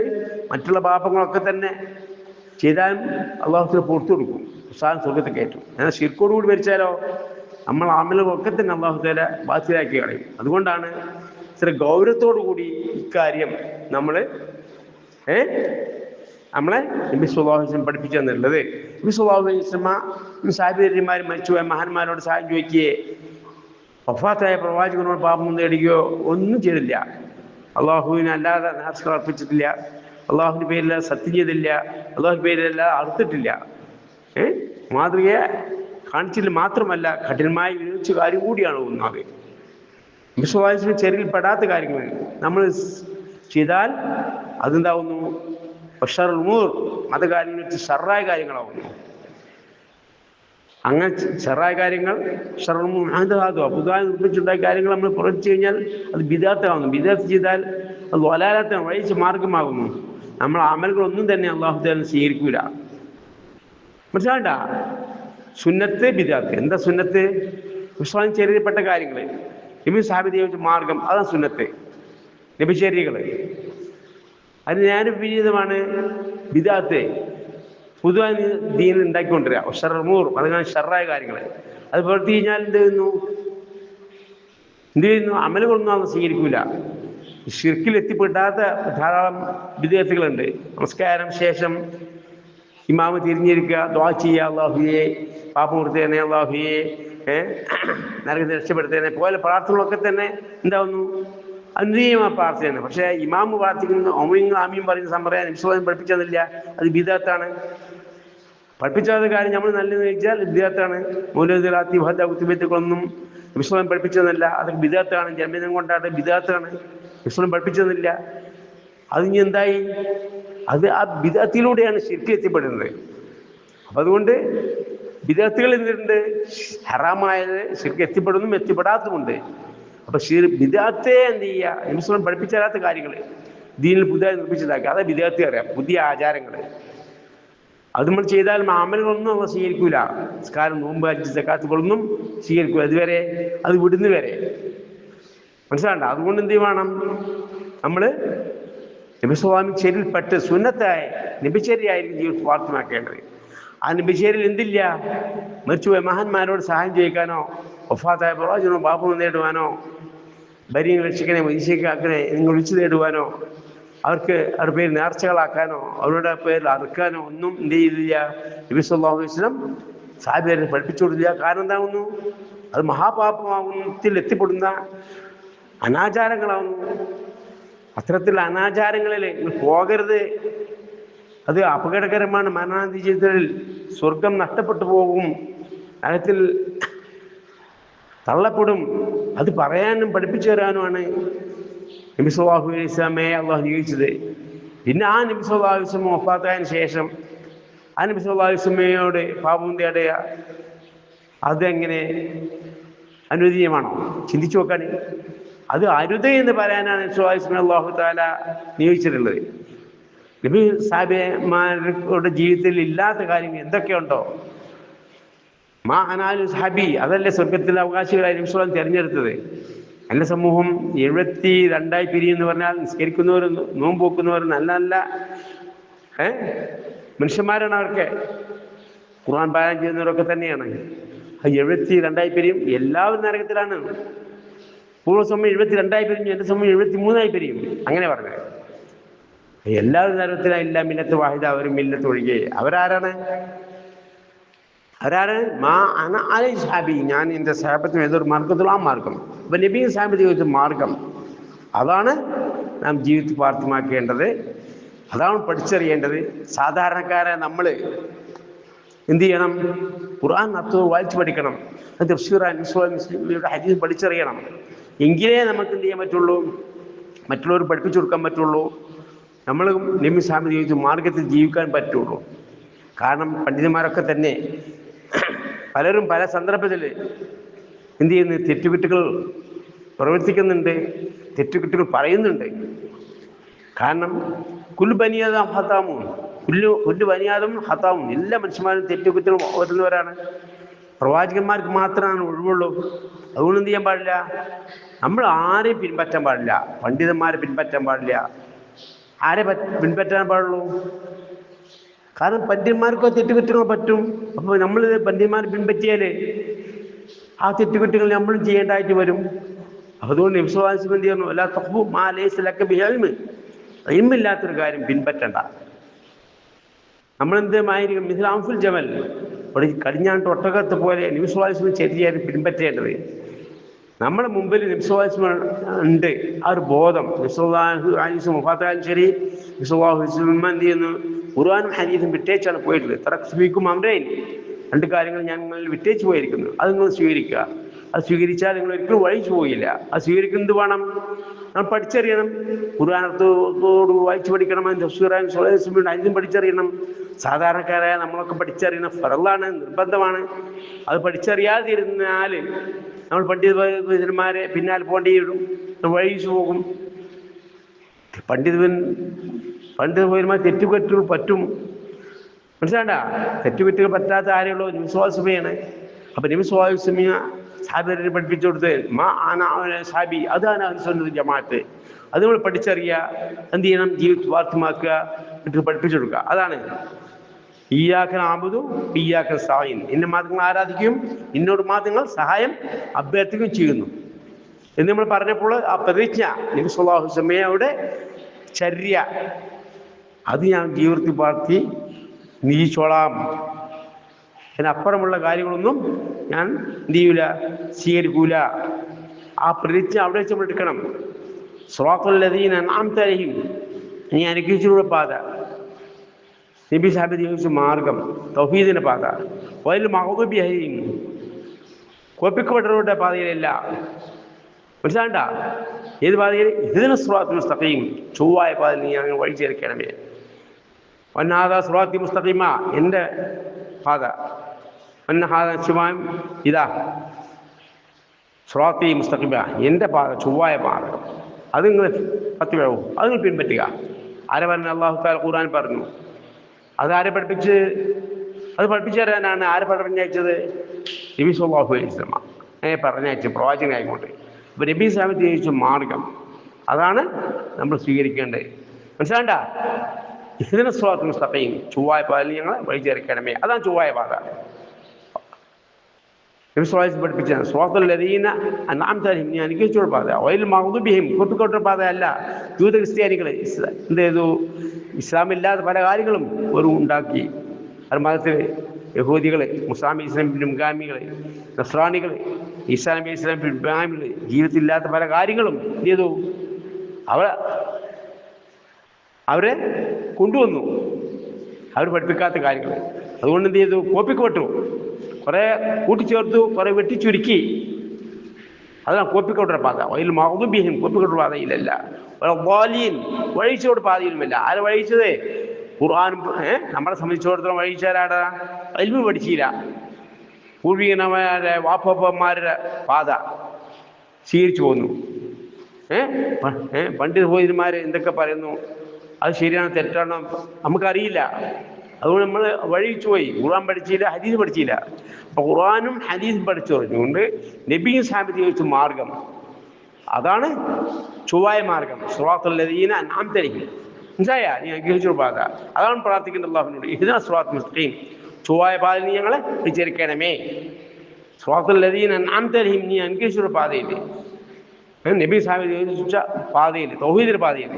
മറ്റുള്ള പാപങ്ങളൊക്കെ തന്നെ ചെയ്താലും അള്ളാഹുത്തിന് പുറത്തു കൊടുക്കും, സ്വർഗത്തെ കയറ്റും. എന്നാൽ ശിർക്കോട് കൂടി മരിച്ചാലോ നമ്മൾ അമലുകളൊക്കെ തന്നെ അള്ളാഹു തആല ബാത്തിലാക്കി കളയും. അതുകൊണ്ടാണ് ഇത്ര ഗൗരവത്തോടു കൂടി ഇക്കാര്യം നമ്മളെ നബി സല്ലല്ലാഹു അലൈഹി വസല്ലം പഠിപ്പിച്ചു തന്നിട്ടുള്ളത്. നബി സല്ലല്ലാഹു അലൈഹി വസല്ലം സാഹിബന്മാർ മരിച്ചുപോയ മഹാന്മാരോട് സഹായം ചോദിക്കുകയെ വഫാത്തായ പ്രവാചകനോട് പാപം നേടുകയോ ഒന്നും ചെയ്തില്ല. അള്ളാഹുവിനെ അല്ലാതെ നേർച്ചകൾ അർപ്പിച്ചിട്ടില്ല. അള്ളാഹുവിൻ്റെ പേരിലല്ലാതെ സത്യം ചെയ്തില്ല. അള്ളാഹുവിൻ്റെ പേരിലല്ലാതെ അറുത്തിട്ടില്ല. മാതൃകയെ കാണിച്ചില്ല. മാത്രമല്ല കഠിനമായി വിരോധിച്ച കാര്യം കൂടിയാണ് ഒന്നാമത്. വിശ്വാസത്തിന് ചെറിയിൽപ്പെടാത്ത കാര്യങ്ങൾ നമ്മൾ ചെയ്താൽ അതെന്താവുന്നു? ബഷറുൽ ഉമൂർ, മതകാര്യങ്ങൾ വെച്ച് ഷർറായ കാര്യങ്ങളാവുന്നു. അങ്ങനെ ഷർറായ കാര്യങ്ങൾ പുതുതായി നിർമ്മിച്ചുണ്ടായ കാര്യങ്ങൾ നമ്മൾ പ്രവർത്തിച്ചു കഴിഞ്ഞാൽ അത് ബിദഅത്താവുന്നു. ബിദഅത്ത് ചെയ്താൽ അത് വലാലത്താണ്, വഴിച്ച് മാർഗമാകുന്നു. നമ്മൾ അമലുകളൊന്നും തന്നെ അല്ലാഹു തആല സ്വീകരിക്കൂല. മനസ്സിലാണ്ട? സുന്നത്ത് ബിദഅത്ത്. എന്താ സുന്നത്ത്? വിശ്വാസം ചെറിയപ്പെട്ട കാര്യങ്ങൾ, നബി സാഹിബ് നിയോഗിച്ച മാർഗം, അതാണ് സുന്നത്ത്. നബിചര്യകൾ അത് നേരെ വിപരീതമാണ് ബിദാത്ത്. പുതുവായി ദീൻ ഉണ്ടാക്കിക്കൊണ്ടിരിക്കുക ഷർമൂർ, അതങ്ങനെ ഷറായ കാര്യങ്ങൾ അത് പ്രവർത്തി കഴിഞ്ഞാൽ എന്ത് ചെയ്യുന്നു? അമലുകളൊന്നും അത് സ്വീകരിക്കൂല. ഷിർക്കിൽ എത്തിപ്പെടാത്ത ധാരാളം വിദ്യാർത്ഥികളുണ്ട്. നമസ്കാരം ശേഷം ഇമാമ് തിരിഞ്ഞിരിക്കുക, ദുആ ചെയ്യുക, അല്ലാഹുവേ പാപം കൊടുത്തേനെ, അല്ലാഹുവേ നരകത്തെ രക്ഷപ്പെടുത്തേനെ പോലെ പ്രാർത്ഥനകളൊക്കെ തന്നെ എന്താവുന്നു? അന്വീയമായ പ്രാർത്ഥനയാണ്. പക്ഷേ ഇമാമ് പ്രാർത്ഥിക്കുന്ന ഒമയും ആമിയും പറയുന്ന സമ്പ്രദായം നബി പഠിപ്പിച്ചതില്ല, അത് ബിദഅത്താണ്. പഠിപ്പിച്ചാത്ത കാര്യം നമ്മൾ നല്ലതെന്ന് ചോദിച്ചാൽ ബിദഅത്താണ്. മൗലൂദ് റാത്തി വഹദ കുത്തുബത്തുകളൊന്നും നബി പഠിപ്പിച്ചതല്ല, അതൊക്കെ ബിദഅത്താണ്. ജന്മദിനം കൊണ്ടാട്ട് ബിദഅത്താണ്, നബി പഠിപ്പിച്ചതില്ല. അത് ഇനി എന്തായി? അത് ആ ബിദഅത്തിലൂടെയാണ് ശിർക്ക് എത്തിപ്പെടുന്നത്. അപ്പം അതുകൊണ്ട് ബിദഅത്തുകൾ എന്തുണ്ട്? ഹറാമായത് ശിർക്ക് എത്തിപ്പെടുന്നതും എത്തിപ്പെടാത്തതുമുണ്ട്. അപ്പം ബിദഅത്തെ എന്ത് ചെയ്യുക? നബി പഠിപ്പിച്ചു തരാത്ത കാര്യങ്ങൾ ദീനിൽ പുതിയതായി നിർമ്മിച്ചതാക്കുക, അതാ ബിദഅത്ത് അറിയാം. പുതിയ ആചാരങ്ങൾ അത് നമ്മൾ ചെയ്താൽ അമലുകളൊന്നും നമ്മൾ സ്വീകരിക്കൂല. നിസ്കാരം, നോമ്പ്, ഹജ്ജ്, സക്കാത്തുകളൊന്നും സ്വീകരിക്കൂല. അതുവരെ അത് വിടുന്ന വരെ മനസ്സിലാണ്ട. അതുകൊണ്ട് എന്ത് വേണം? നമ്മൾ നബിസ്വാമി ശരിയിൽപ്പെട്ട് സുന്നത്തായ നബിചര്യയായിരിക്കും ജീവിതത്തിൽ പ്രാർത്ഥനയാക്കേണ്ടത്. ആ നബിചര്യയിൽ എന്തില്ല? മരിച്ചുപോയ മഹാന്മാരോട് സഹായം ചെയ്യിക്കാനോ, വഫാത്തായ പ്രവാചകനോ പാപം നേടുവാനോ, ബരിയെ രക്ഷിക്കണേ, മനുഷ്യക്കാക്കണേ നിങ്ങൾ വിളിച്ചു നേടുവാനോ, അവർക്ക് അവരുടെ പേര് നേർച്ചകളാക്കാനോ, അവരുടെ പേരിൽ അറുക്കാനോ ഒന്നും എന്ത് ചെയ്തില്ല. നബി സല്ലല്ലാഹു അലൈഹി വസല്ലം സാഹിബിനെ പഠിപ്പിച്ചു കൊടുത്തില്ല. കാരണം എന്താകുന്നു? അത് മഹാപാപത്തിൽ എത്തിപ്പെടുന്ന അനാചാരങ്ങളാവുന്നു. അത്തരത്തിലുള്ള അനാചാരങ്ങളിൽ പോകരുത്. അത് അപകടകരമാണ്. മരണാന്തി ജീവിതത്തിൽ സ്വർഗം നഷ്ടപ്പെട്ടു പോകും, നരകത്തിൽ തള്ളപ്പെടും. അത് പറയാനും പഠിപ്പിച്ചു തരാനുമാണ് നബി സല്ലല്ലാഹു അലൈഹി വസല്ലമയെ അള്ളാഹു നിയോഗിച്ചത്. പിന്നെ ആ നബി സല്ലല്ലാഹു അലൈഹി വസല്ലം വഫാത്തായതിനു ശേഷം ആ നബി സല്ലല്ലാഹു അലൈഹി വസല്ലമയോട് പാപം തേടുക, അതെങ്ങനെ അനുവദനീയമാണോ? ചിന്തിച്ചു നോക്കാൻ. അത് അരുത് എന്ന് പറയാനാണ് നബി സല്ലല്ലാഹു അലൈഹി വസല്ലം അല്ലാഹു തആല നിയോഗിച്ചിട്ടുള്ളത്. നബി സാഹിബന്മാരുടെ ജീവിതത്തിൽ ഇല്ലാത്ത കാര്യങ്ങൾ എന്തൊക്കെയുണ്ടോ? മാ അനാലു സഹബി, അതല്ലേ സ്വർഗത്തിലെ അവകാശികളായി നബി സല്ലല്ലാഹു തിരഞ്ഞെടുത്തത്. നല്ല സമൂഹം 72 പിരിയെന്ന് പറഞ്ഞാൽ നിസ്കരിക്കുന്നവർ, നോമ്പ് വെക്കുന്നവർ, നല്ല നല്ല മനുഷ്യന്മാരാണ്. അവർക്ക് ഖുർആൻ പാരായണം ചെയ്യുന്നവരൊക്കെ തന്നെയാണ്. 72 പിരിയും. എല്ലാവരും നരകത്തിലാണ്. പൂർവ്വ സമയം 72 പിരിഞ്ഞു, എൻ്റെ സമയം 73 പിരിയും. അങ്ങനെ പറഞ്ഞത്. എല്ലാവരും നരകത്തിലായില്ല. മില്ലത്ത് വാഹിദ, അവരും മില്ലത്ത് ഒഴികെ. അവരാരാണ്? മാ അന അലൈഹി സഹാബി, ഞാൻ എൻ്റെ സഹാബത്തിന് ഏതൊരു മാർഗത്തിലും ആ മാർഗം. അപ്പം നബി സാഹിബ് ചോദിച്ച മാർഗം അതാണ് നാം ജീവിതത്തിൽ പ്രാർത്ഥമാക്കേണ്ടത്, അതാണ് പഠിച്ചറിയേണ്ടത്. സാധാരണക്കാരെ നമ്മൾ എന്ത് ചെയ്യണം? ഖുർആൻ അർത്ഥം വായിച്ച് പഠിക്കണം. അത് തഫ്സീർ മുസ്ലിമിയുടെ ഹദീസ് പഠിച്ചറിയണം. എങ്കിലേ നമുക്ക് എന്ത് ചെയ്യാൻ പറ്റുള്ളൂ? മറ്റുള്ളവർ പഠിപ്പിച്ചു കൊടുക്കാൻ പറ്റുള്ളൂ. നമ്മൾ നബി സാഹിബ് ചോദിച്ച മാർഗത്തിൽ ജീവിക്കാൻ പറ്റുള്ളൂ. കാരണം പണ്ഡിതന്മാരൊക്കെ തന്നെ പലരും പല സന്ദർഭത്തിൽ എന്ത് ചെയ്യുന്നു? തെറ്റുകുറ്റുകൾ പ്രവർത്തിക്കുന്നുണ്ട്, തെറ്റുകുറ്റുകൾ പറയുന്നുണ്ട്. കാരണം കുല്ലു ബനിയാദം ഹത്താമും, കുല്ലു ബനിയാദം ഹത്താമും, എല്ലാ മനുഷ്യന്മാരും തെറ്റുകുറ്റുകൾ വരുന്നവരാണ്. പ്രവാചകന്മാർക്ക് മാത്രമാണ് ഒഴിവുള്ളൂ. അതുകൊണ്ട് എന്ത് ചെയ്യാൻ പാടില്ല? നമ്മൾ ആരെയും പിൻപറ്റാൻ പാടില്ല. പണ്ഡിതന്മാരെ പിൻപറ്റാൻ പാടില്ല. ആരെ പിൻപറ്റാൻ പാടുള്ളൂ? കാരണം പണ്ഡിതന്മാർക്കോ തെറ്റുകുറ്റങ്ങൾ പറ്റും. അപ്പോൾ നമ്മൾ പണ്ഡിതന്മാരെ പിൻപറ്റിയാൽ ആ തെറ്റുകുറ്റങ്ങൾ നമ്മളും ചെയ്യേണ്ടതായിട്ട് വരും. അതുകൊണ്ട് വിശ്വാസം എന്ത് ചെയ്യുന്നു? അല്ലാ തഖ്ബു മാ ലൈസ ലക ബിഹി ഇൽമ്, ഇൽമില്ലാത്തൊരു കാര്യം പിൻപറ്റണ്ട. നമ്മളെന്തുമായിരിക്കും? മിസ്ലാംഫുൽ ജമൽ, ഇവിടെ കടിഞ്ഞാണ്ട് ഒട്ടകത്തെ പോലെ നബിസ്വല്ലാഹു ചെറിയ പിൻപറ്റേണ്ടത്. നമ്മുടെ മുമ്പിൽ നബിസ്വല്ലാഹു ഉണ്ട്. ആ ഒരു ബോധം നബിസ്വല്ലാഹു അലൈഹി വസല്ലം വഫാത്തായാലും ശരി, നബിസ്വല്ലാഹു അലൈഹി വസല്ലം എന്ത് ചെയ്യുന്നു? ഖുർആനും ഹദീസും വിട്ടേച്ചാണ് പോയിട്ടുള്ളത്. തറക്ഫീക്കും അംറൈൻ, 2 കാര്യങ്ങൾ ഞാൻ നിങ്ങളിൽ വിട്ടേച്ച് പോയിരിക്കുന്നു. അത് നിങ്ങൾ സ്വീകരിക്കുക. അത് സ്വീകരിച്ചാൽ നിങ്ങൾ ഒരിക്കലും വഴിച്ചു പോയില്ല. അത് സ്വീകരിക്കുന്നത് വേണം, നമ്മൾ പഠിച്ചറിയണം. ഖുർആനത്തോട് വായിച്ച് പഠിക്കണം. തഫ്സീറാൻ ഹദീസും പഠിച്ചറിയണം. സാധാരണക്കാരായ നമ്മളൊക്കെ പഠിച്ചറിയണം. ഫറളാണ്, നിർബന്ധമാണ്. അത് പഠിച്ചറിയാതിരുന്നാൽ നമ്മൾ പണ്ഡിതന്മാരെ പിന്നാലെ പോകേണ്ടി വരും, വഴിച്ചു പോകും. പണ്ഡിതന്മാർ തെറ്റുകുറ്റുകൾ പറ്റും. മനസ്സിലാണ്ട? തെറ്റുകുറ്റുകൾ പറ്റാത്ത ആരെയുള്ളൂ? നബി സ്വല്ലല്ലാഹു അലൈഹി വസല്ലമയാണ്. അപ്പം നബി സ്വല്ലല്ലാഹു അലൈഹി വസല്ലം സാബിനെ പഠിപ്പിച്ചു കൊടുത്ത് സാബി അതാണ് അനുസരിച്ച് ജമാഅത്ത്. അത് നമ്മൾ പഠിച്ചറിയുക, എന്ത് ചെയ്യണം, ജീവിതത്തിൽ വാർത്തമാക്കുക, എന്നിട്ട് പഠിപ്പിച്ചു കൊടുക്കുക. അതാണ് ഇയ്യാക നഅ്ബുദു ഇയ്യാക നസ്തഈൻ. എന്നെ മാത്രങ്ങൾ ആരാധിക്കും, എന്നോട് മാത്രങ്ങൾ സഹായം അഭ്യർത്ഥിക്കുകയും ചെയ്യുന്നു എന്ന് നമ്മൾ പറഞ്ഞപ്പോൾ ആ പ്രതിജ്ഞ നബി സല്ലല്ലാഹു അലൈഹി വസല്ലമയുടെ ചര്യ അത് ഞാൻ ജീവിതത്തിൽ പാർത്തി നീച്ചോളാം. അതിനപ്പുറമുള്ള കാര്യങ്ങളൊന്നും ഞാൻ എന്ത് ചെയ്യൂല, സ്വീകരിക്കൂല. ആ പ്രതിജ്ഞ അവിടെ വെച്ച് നമ്മൾ എടുക്കണം. സിറാത്തുൽ ലദീന അൻഅംത അലൈഹിം, നീ അനുഗ്രഹിച്ചിട്ടുള്ള പാത, നബി സാഹിബ് ചോദിച്ച മാർഗം, തൗഹീദിന്റെ പാത. വൈൽ മഗ്ദൂബി അലൈഹിം, കോപ്പിക്കപ്പെട്ടവരുടെ പാതയിലല്ല. മനസ്സിലാണ്ട? ഏത് പാതയിൽ? ഇഹ്ദിന സിറാത്തുൽ മുസ്തഖീം, ചൊവ്വായ പാതയിൽ നീ അങ്ങനെ വഴി ചേർക്കണമേ. വന്നഹാദാ സിറാത്തി മുസ്തഖീമ, എൻ്റെ പാത. വന്നഹാദാ ശിവാം ഇതാ സിറാത്തി മുസ്തഖീമ, എൻ്റെ പാത, ചൊവ്വായ പാത. അത് നിങ്ങൾ പത്തിവഴവും അത് നിങ്ങൾ പിൻപറ്റുക. ആരെ പറഞ്ഞു? അല്ലാഹു തആല ഖുർആൻ പറഞ്ഞു. അതാരെ പഠിപ്പിച്ച്? അത് പഠിപ്പിച്ചു തരാനാണ് ആരെ പറഞ്ഞയച്ചത്? നബി സല്ലല്ലാഹു അലൈഹി വസല്ലം പറഞ്ഞയച്ചു, പ്രവാചകനായിക്കൊണ്ട്. അപ്പോൾ നബി സാഹിബ് ചോദിച്ച മാർഗം അതാണ് നമ്മൾ സ്വീകരിക്കേണ്ടത്. മനസ്സിലാണ്ട? ഇഹ്ദിന സിറാത്തുൽ മുസ്തഖീം, ചൊവ്വായ പാതയിൽ ഞങ്ങളെ വഴി ചേർക്കണമേ. അതാണ് ചൊവ്വായ പാത. നബി സല്ലല്ലാഹു അലൈഹി വസല്ലം പഠിപ്പിച്ച സിറാത്തുൽ ലദീന അൻഅംത അലൈഹിം, നീ അനുഗ്രഹിച്ചവരുടെ പാത. വൈൽ മഗ്ദൂബി അലൈഹിം, കോപ്പിക്കപ്പെട്ടവരുടെ പാതയല്ല. ജൂത ക്രിസ്ത്യാനികൾ എന്ത് ചെയ്തു? ഇസ്ലാമില്ലാത്ത പല കാര്യങ്ങളും വെറും ഉണ്ടാക്കി. അത് മതത്തിൽ യഹൂദികൾ, മുസാ നബി ഇസ്ലാം പിൻഗാമികൾ, നസ്രാനികൾ, ഈസാ നബി ഇസ്ലാം പിൻഗാമികൾ, ജീവിതത്തിലില്ലാത്ത പല കാര്യങ്ങളും എന്ത് ചെയ്തു? അവരെ കൊണ്ടുവന്നു, അവർ പഠിപ്പിക്കാത്ത കാര്യങ്ങൾ. അതുകൊണ്ട് എന്ത് ചെയ്തു? കോപ്പിക്കപ്പെട്ടു. കുറേ കൂട്ടിച്ചേർത്തു, കുറേ വെട്ടിച്ചുരുക്കി. അതാണ് കോപ്പിക്കപ്പെട്ട പാത. അതിൽ മഗ്ദൂബിഹിം, കോപ്പിക്കപ്പെട്ട പാതയിലല്ല. വഴിച്ചോട് പാതയിലുമല്ല. ആരെ വഴിച്ചത്? ഖുർആനും നമ്മളെ സംബന്ധിച്ചിടത്തോളം വഴിച്ചാരാടാ? ഇൽമു പഠിച്ചില്ല. പൂർവികന്മാരുടെ വാപ്പന്മാരുടെ പാത സ്വീകരിച്ചു പോന്നു. പണ്ഡിത ഭോജന്മാർ എന്തൊക്കെ പറയുന്നു, അത് ശരിയാണോ തെറ്റാണോ നമുക്കറിയില്ല. അതുകൊണ്ട് നമ്മൾ വഴിച്ചു പോയി. ഖുർആൻ പഠിച്ചില്ല, ഹദീസ് പഠിച്ചില്ല. അപ്പോൾ ഖുർആനും ഹദീസും പഠിച്ചു പറഞ്ഞുകൊണ്ട് നബിയും സാഹിബ് ചോദിച്ച മാർഗം അതാണ് ചൊവ്വായ മാർഗം. സിറാത്തുൽ ലദീന അൻഅംത അലൈഹിം, മനസ്സിലായ? നീ അനുഗ്രഹിച്ചൊരു പാത. അതാണ് പ്രാർത്ഥിക്കേണ്ടത് അല്ലാഹുവിനോട്. ഇഹ്ദിന സിറാത്തുൽ മുസ്തഖീം, ചൊവ്വായ പാതയിൽ നീ ഞങ്ങളെ വിചരിക്കണമേ. സിറാത്തുൽ ലദീന അൻഅംത അലൈഹിം, നീ അനുഗ്രഹിച്ചൊരു പാതയിൽ, നബി സാഹിബ് ചോദിച്ച പാതയിൽ, തൗഹീദിന്റെ പാതയിൽ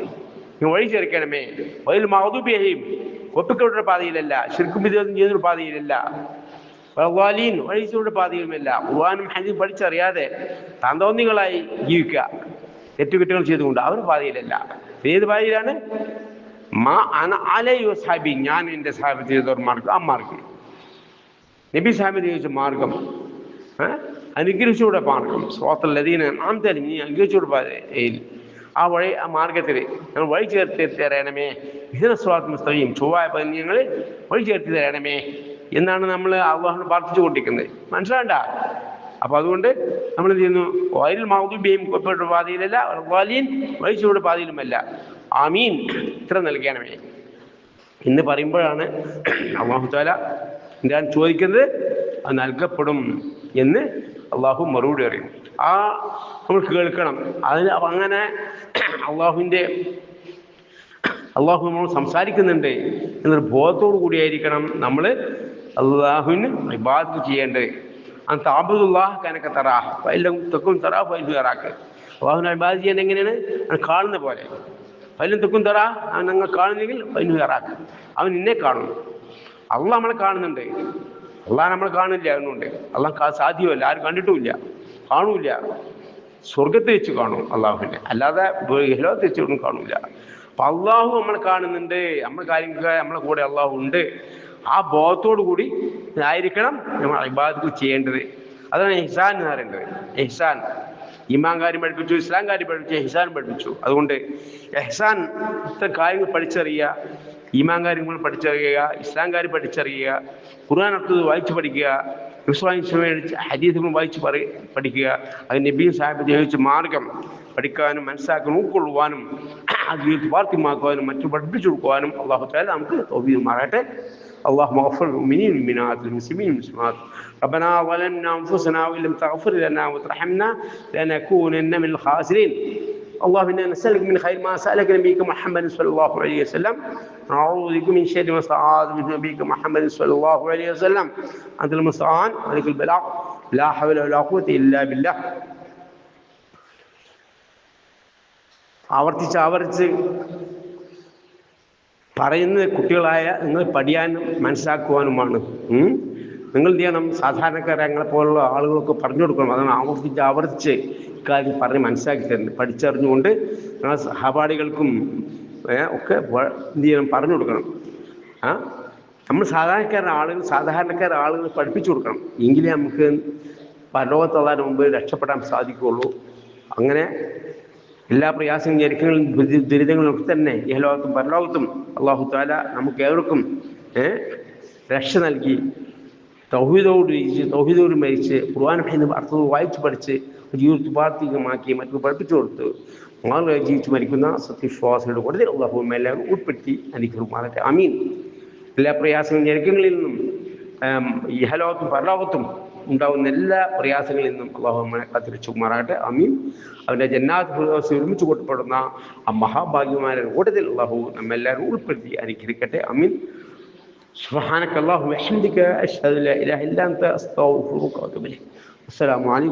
നീ വഴി ചേർക്കണമേ. വൈൽ മഗ്ദൂബി അലൈഹിം, ഒപ്പിക്കപ്പെട്ട പാതയിലല്ല, ശിർക്കും വിദ്യാർത്ഥം ചെയ്തൊരു പാതയിലല്ല, വലീൻ വഴിച്ചവരുടെ പാതയിലുമല്ല. ഖുർആനും ഹദീസും പഠിച്ചറിയാതെ താന്തോന്നികളായി ജീവിക്കുക, തെറ്റുകുറ്റങ്ങൾ ചെയ്തുകൊണ്ട്, അവരുടെ പാതയിലല്ല. ഏത് പാതയിലാണ്? മാ അന അലൈഹി വസ്ഹബി, ഞാൻ എൻ്റെ സാഹിബ് ചെയ്ത മാർഗം, ആ മാർഗം നബി സാഹിബ് ചോദിച്ച മാർഗം, അനുഗ്രഹിച്ചുകൂടെ മാർഗം. സിറാത്തുൽ ലദീന അൻഅംത അലൈഹിം, നീ അനുഗ്രഹിച്ചുകൂടെ പാതയിൽ, ആ വഴി, ആ മാർഗത്തിൽ ഞങ്ങൾ വഴി ചേർത്ത് തരണമേ. ഇഹ്ദിന സിറാത്തുൽ മുസ്തഖീം, ചൊവ്വായ പാത ഞങ്ങൾ വഴി ചേർത്ത് തരണമേ എന്നാണ് നമ്മൾ അല്ലാഹുവിനെ പ്രാർത്ഥിച്ചു കൊണ്ടിരിക്കുന്നത്. മനസ്സിലാണ്ട? അപ്പോൾ അതുകൊണ്ട് നമ്മൾ എന്ത് ചെയ്യുന്നു? വൈൽ മഗ്ദൂബി അലൈഹിം, കോപ്പിക്കപ്പെട്ട പാതയിലല്ല, വലീൻ വഴിച്ചവരുടെ പാതയിലുമല്ല. ആമീൻ, ഇത്ര നൽകണമേ എന്ന് പറയുമ്പോഴാണ് അല്ലാഹു തആല ഞാൻ ചോദിക്കുന്നത് അത് നൽകപ്പെടും എന്ന് അള്ളാഹു മറുപടി അറിയും. ആ നമ്മൾ കേൾക്കണം. അതിന് അങ്ങനെ അള്ളാഹു നമ്മൾ സംസാരിക്കുന്നുണ്ട് എന്നൊരു ബോധത്തോടു കൂടിയായിരിക്കണം നമ്മൾ അള്ളാഹുവിന് ഇബാദത്ത് ചെയ്യേണ്ടത്. അന്ത അബ്ദുല്ലാഹ് കനക തറാഹ് ഫഇല്ലം തകുൻ തറാഹു ഫഇന്നഹു യറാക. അള്ളാഹുവിനെ ഇബാദത്ത് ചെയ്യാൻ എങ്ങനെയാണ്? അവൻ കാണുന്ന പോലെ. ഫഇല്ലം തകുൻ തറാഹ്, അവൻ നിങ്ങൾ കാണുന്നെങ്കിൽ ഫഇന്നഹു യറാക, അവൻ നിന്നെ കാണുന്നു. അള്ളാഹ് നമ്മളെ കാണുന്നുണ്ട്. അള്ളാഹ് നമ്മൾ കാണില്ല. അതുകൊണ്ട് അള്ളാഹ് സാധ്യമല്ല, ആരും കണ്ടിട്ടുമില്ല, കാണൂല. സ്വർഗത്ത് വെച്ച് കാണും അള്ളാഹുവിനെ, അല്ലാതെ ലോകത്ത് വെച്ചൊന്നും കാണൂല. അപ്പം അള്ളാഹു നമ്മളെ കാണുന്നുണ്ട്, നമ്മൾ കാര്യങ്ങൾക്ക് നമ്മളെ കൂടെ അള്ളാഹു ഉണ്ട്. ആ ബോധത്തോടു കൂടി ആയിരിക്കണം നമ്മൾ ഇബാദത്ത് ചെയ്യേണ്ടത്. അതാണ് ഇഹ്സാൻ എന്ന് പറയുന്നത്. ഇഹ്സാൻ ഈമാൻ കാര്യം പഠിപ്പിച്ചു, ഇസ്ലാം കാര്യം പഠിപ്പിച്ചു, ഇഹ്സാൻ പഠിപ്പിച്ചു. അതുകൊണ്ട് ഇഹ്സാൻ ഇത്ര കാര്യങ്ങൾ പഠിച്ചറിയുക, ഈമാൻ കാര്യങ്ങൾ പഠിച്ചറിയുക, ഇസ്ലാം കാര്യം പഠിച്ചറിയുക, ഖുർആൻ അടുത്തത് വായിച്ച് പഠിക്കുക, ഹദീസുകൾ വായിച്ച് പഠിക്കുക, അത് നബി സാഹിബ് ചോദിച്ച മാർഗം പഠിക്കാനും മനസ്സിലാക്കാനും ഉൾക്കൊള്ളുവാനും അത് വാർത്തിമാക്കുവാനും മറ്റു പഠിപ്പിച്ചു കൊടുക്കുവാനും അള്ളാഹു തആല നമുക്ക് തൗഫീഖ് മാറട്ടെ. اللهم اغفر للمؤمنين والمؤمنات والمسلمين والمسلمات ربنا ظلمنا انفسنا وان لم تغفر لنا وترحمنا لنكونن من الخاسرين. اللهم انا نسالك من خير ما سالك نبيك محمد صلى الله عليه وسلم ونعوذ بك من شر ما استعاذ من نبيك محمد صلى الله عليه وسلم. انت المستعان عليك البلاغ لا حول ولا قوه الا بالله. ആവർത്തിച്ച് പറയുന്നത് കുട്ടികളായ നിങ്ങൾ പഠിക്കാനും മനസ്സിലാക്കുവാനുമാണ്. നിങ്ങൾ എന്ത് ചെയ്യണം? സാധാരണക്കാരെ ഞങ്ങളെപ്പോലുള്ള ആളുകൾക്ക് പറഞ്ഞു കൊടുക്കണം. അതാണ് ആവർത്തിച്ച് ഇക്കാര്യം പറഞ്ഞ് മനസ്സിലാക്കി തരുന്നത്. പഠിച്ചറിഞ്ഞുകൊണ്ട് ഞങ്ങൾ സഹപാഠികൾക്കും ഒക്കെ എന്ത് ചെയ്യണം? പറഞ്ഞു കൊടുക്കണം. നമ്മൾ സാധാരണക്കാരുടെ ആളുകൾ പഠിപ്പിച്ചു കൊടുക്കണം. എങ്കിലേ നമുക്ക് പരലോകത്തുള്ളതിന് മുമ്പ് രക്ഷപ്പെടാൻ സാധിക്കുകയുള്ളൂ. അങ്ങനെ എല്ലാ പ്രയാസങ്ങളും ഞെരുക്കങ്ങളും ദുരിതങ്ങളൊക്കെ തന്നെ ഇഹലോകത്തും പരലോകത്തും അള്ളാഹു തആല നമുക്ക് ഏവർക്കും രക്ഷ നൽകി തൗഹീദോട് മരിച്ച് ഖുർആൻ അർത്ഥം വായിച്ച് പഠിച്ച് ജീവിതത്തിൽ പ്രാർത്ഥികമാക്കി മറ്റു പഠിപ്പിച്ചു കൊടുത്ത് മാറുക ജീവിച്ച് മരിക്കുന്ന സത്യവിശ്വാസികളുടെ കൂട്ടത്തിൽ അള്ളാഹു എല്ലാവരും ഉൾപ്പെടുത്തി അനുഗ്രഹിക്കുമാറാകട്ടെ. ആമീൻ. എല്ലാ പ്രയാസങ്ങളും ഞെരുക്കങ്ങളിൽ നിന്നും ഇഹലോകത്തും പരലോകത്തും ഉണ്ടാകുന്ന എല്ലാ പ്രയാസങ്ങളിൽ നിന്നും അള്ളാഹു നമ്മളെ കാത്തിരക്ഷിക്കുമാറാകട്ടെ. ആമീൻ. അവൻ്റെ ജന്നാത്ത് ഫിർദൗസിൽ ഒരുമിച്ച് കൂട്ടപ്പെടുന്ന ആ മഹാഭാഗ്യമാരുടെ കൂട്ടത്തിൽ അള്ളാഹു നമ്മെല്ലാവരും ഉൾപ്പെടുത്തി അനുഗ്രഹിക്കട്ടെ. ആമീൻ. സുബ്ഹാനക അല്ലാഹുമ്മ വബിഹംദിക അശ്ഹദു അല്ലാ ഇലാഹ ഇല്ലാ അൻത അസ്തഗ്ഫിറുക വഅതൂബു ഇലൈക്. അസ്സലാമു അലൈക്കും.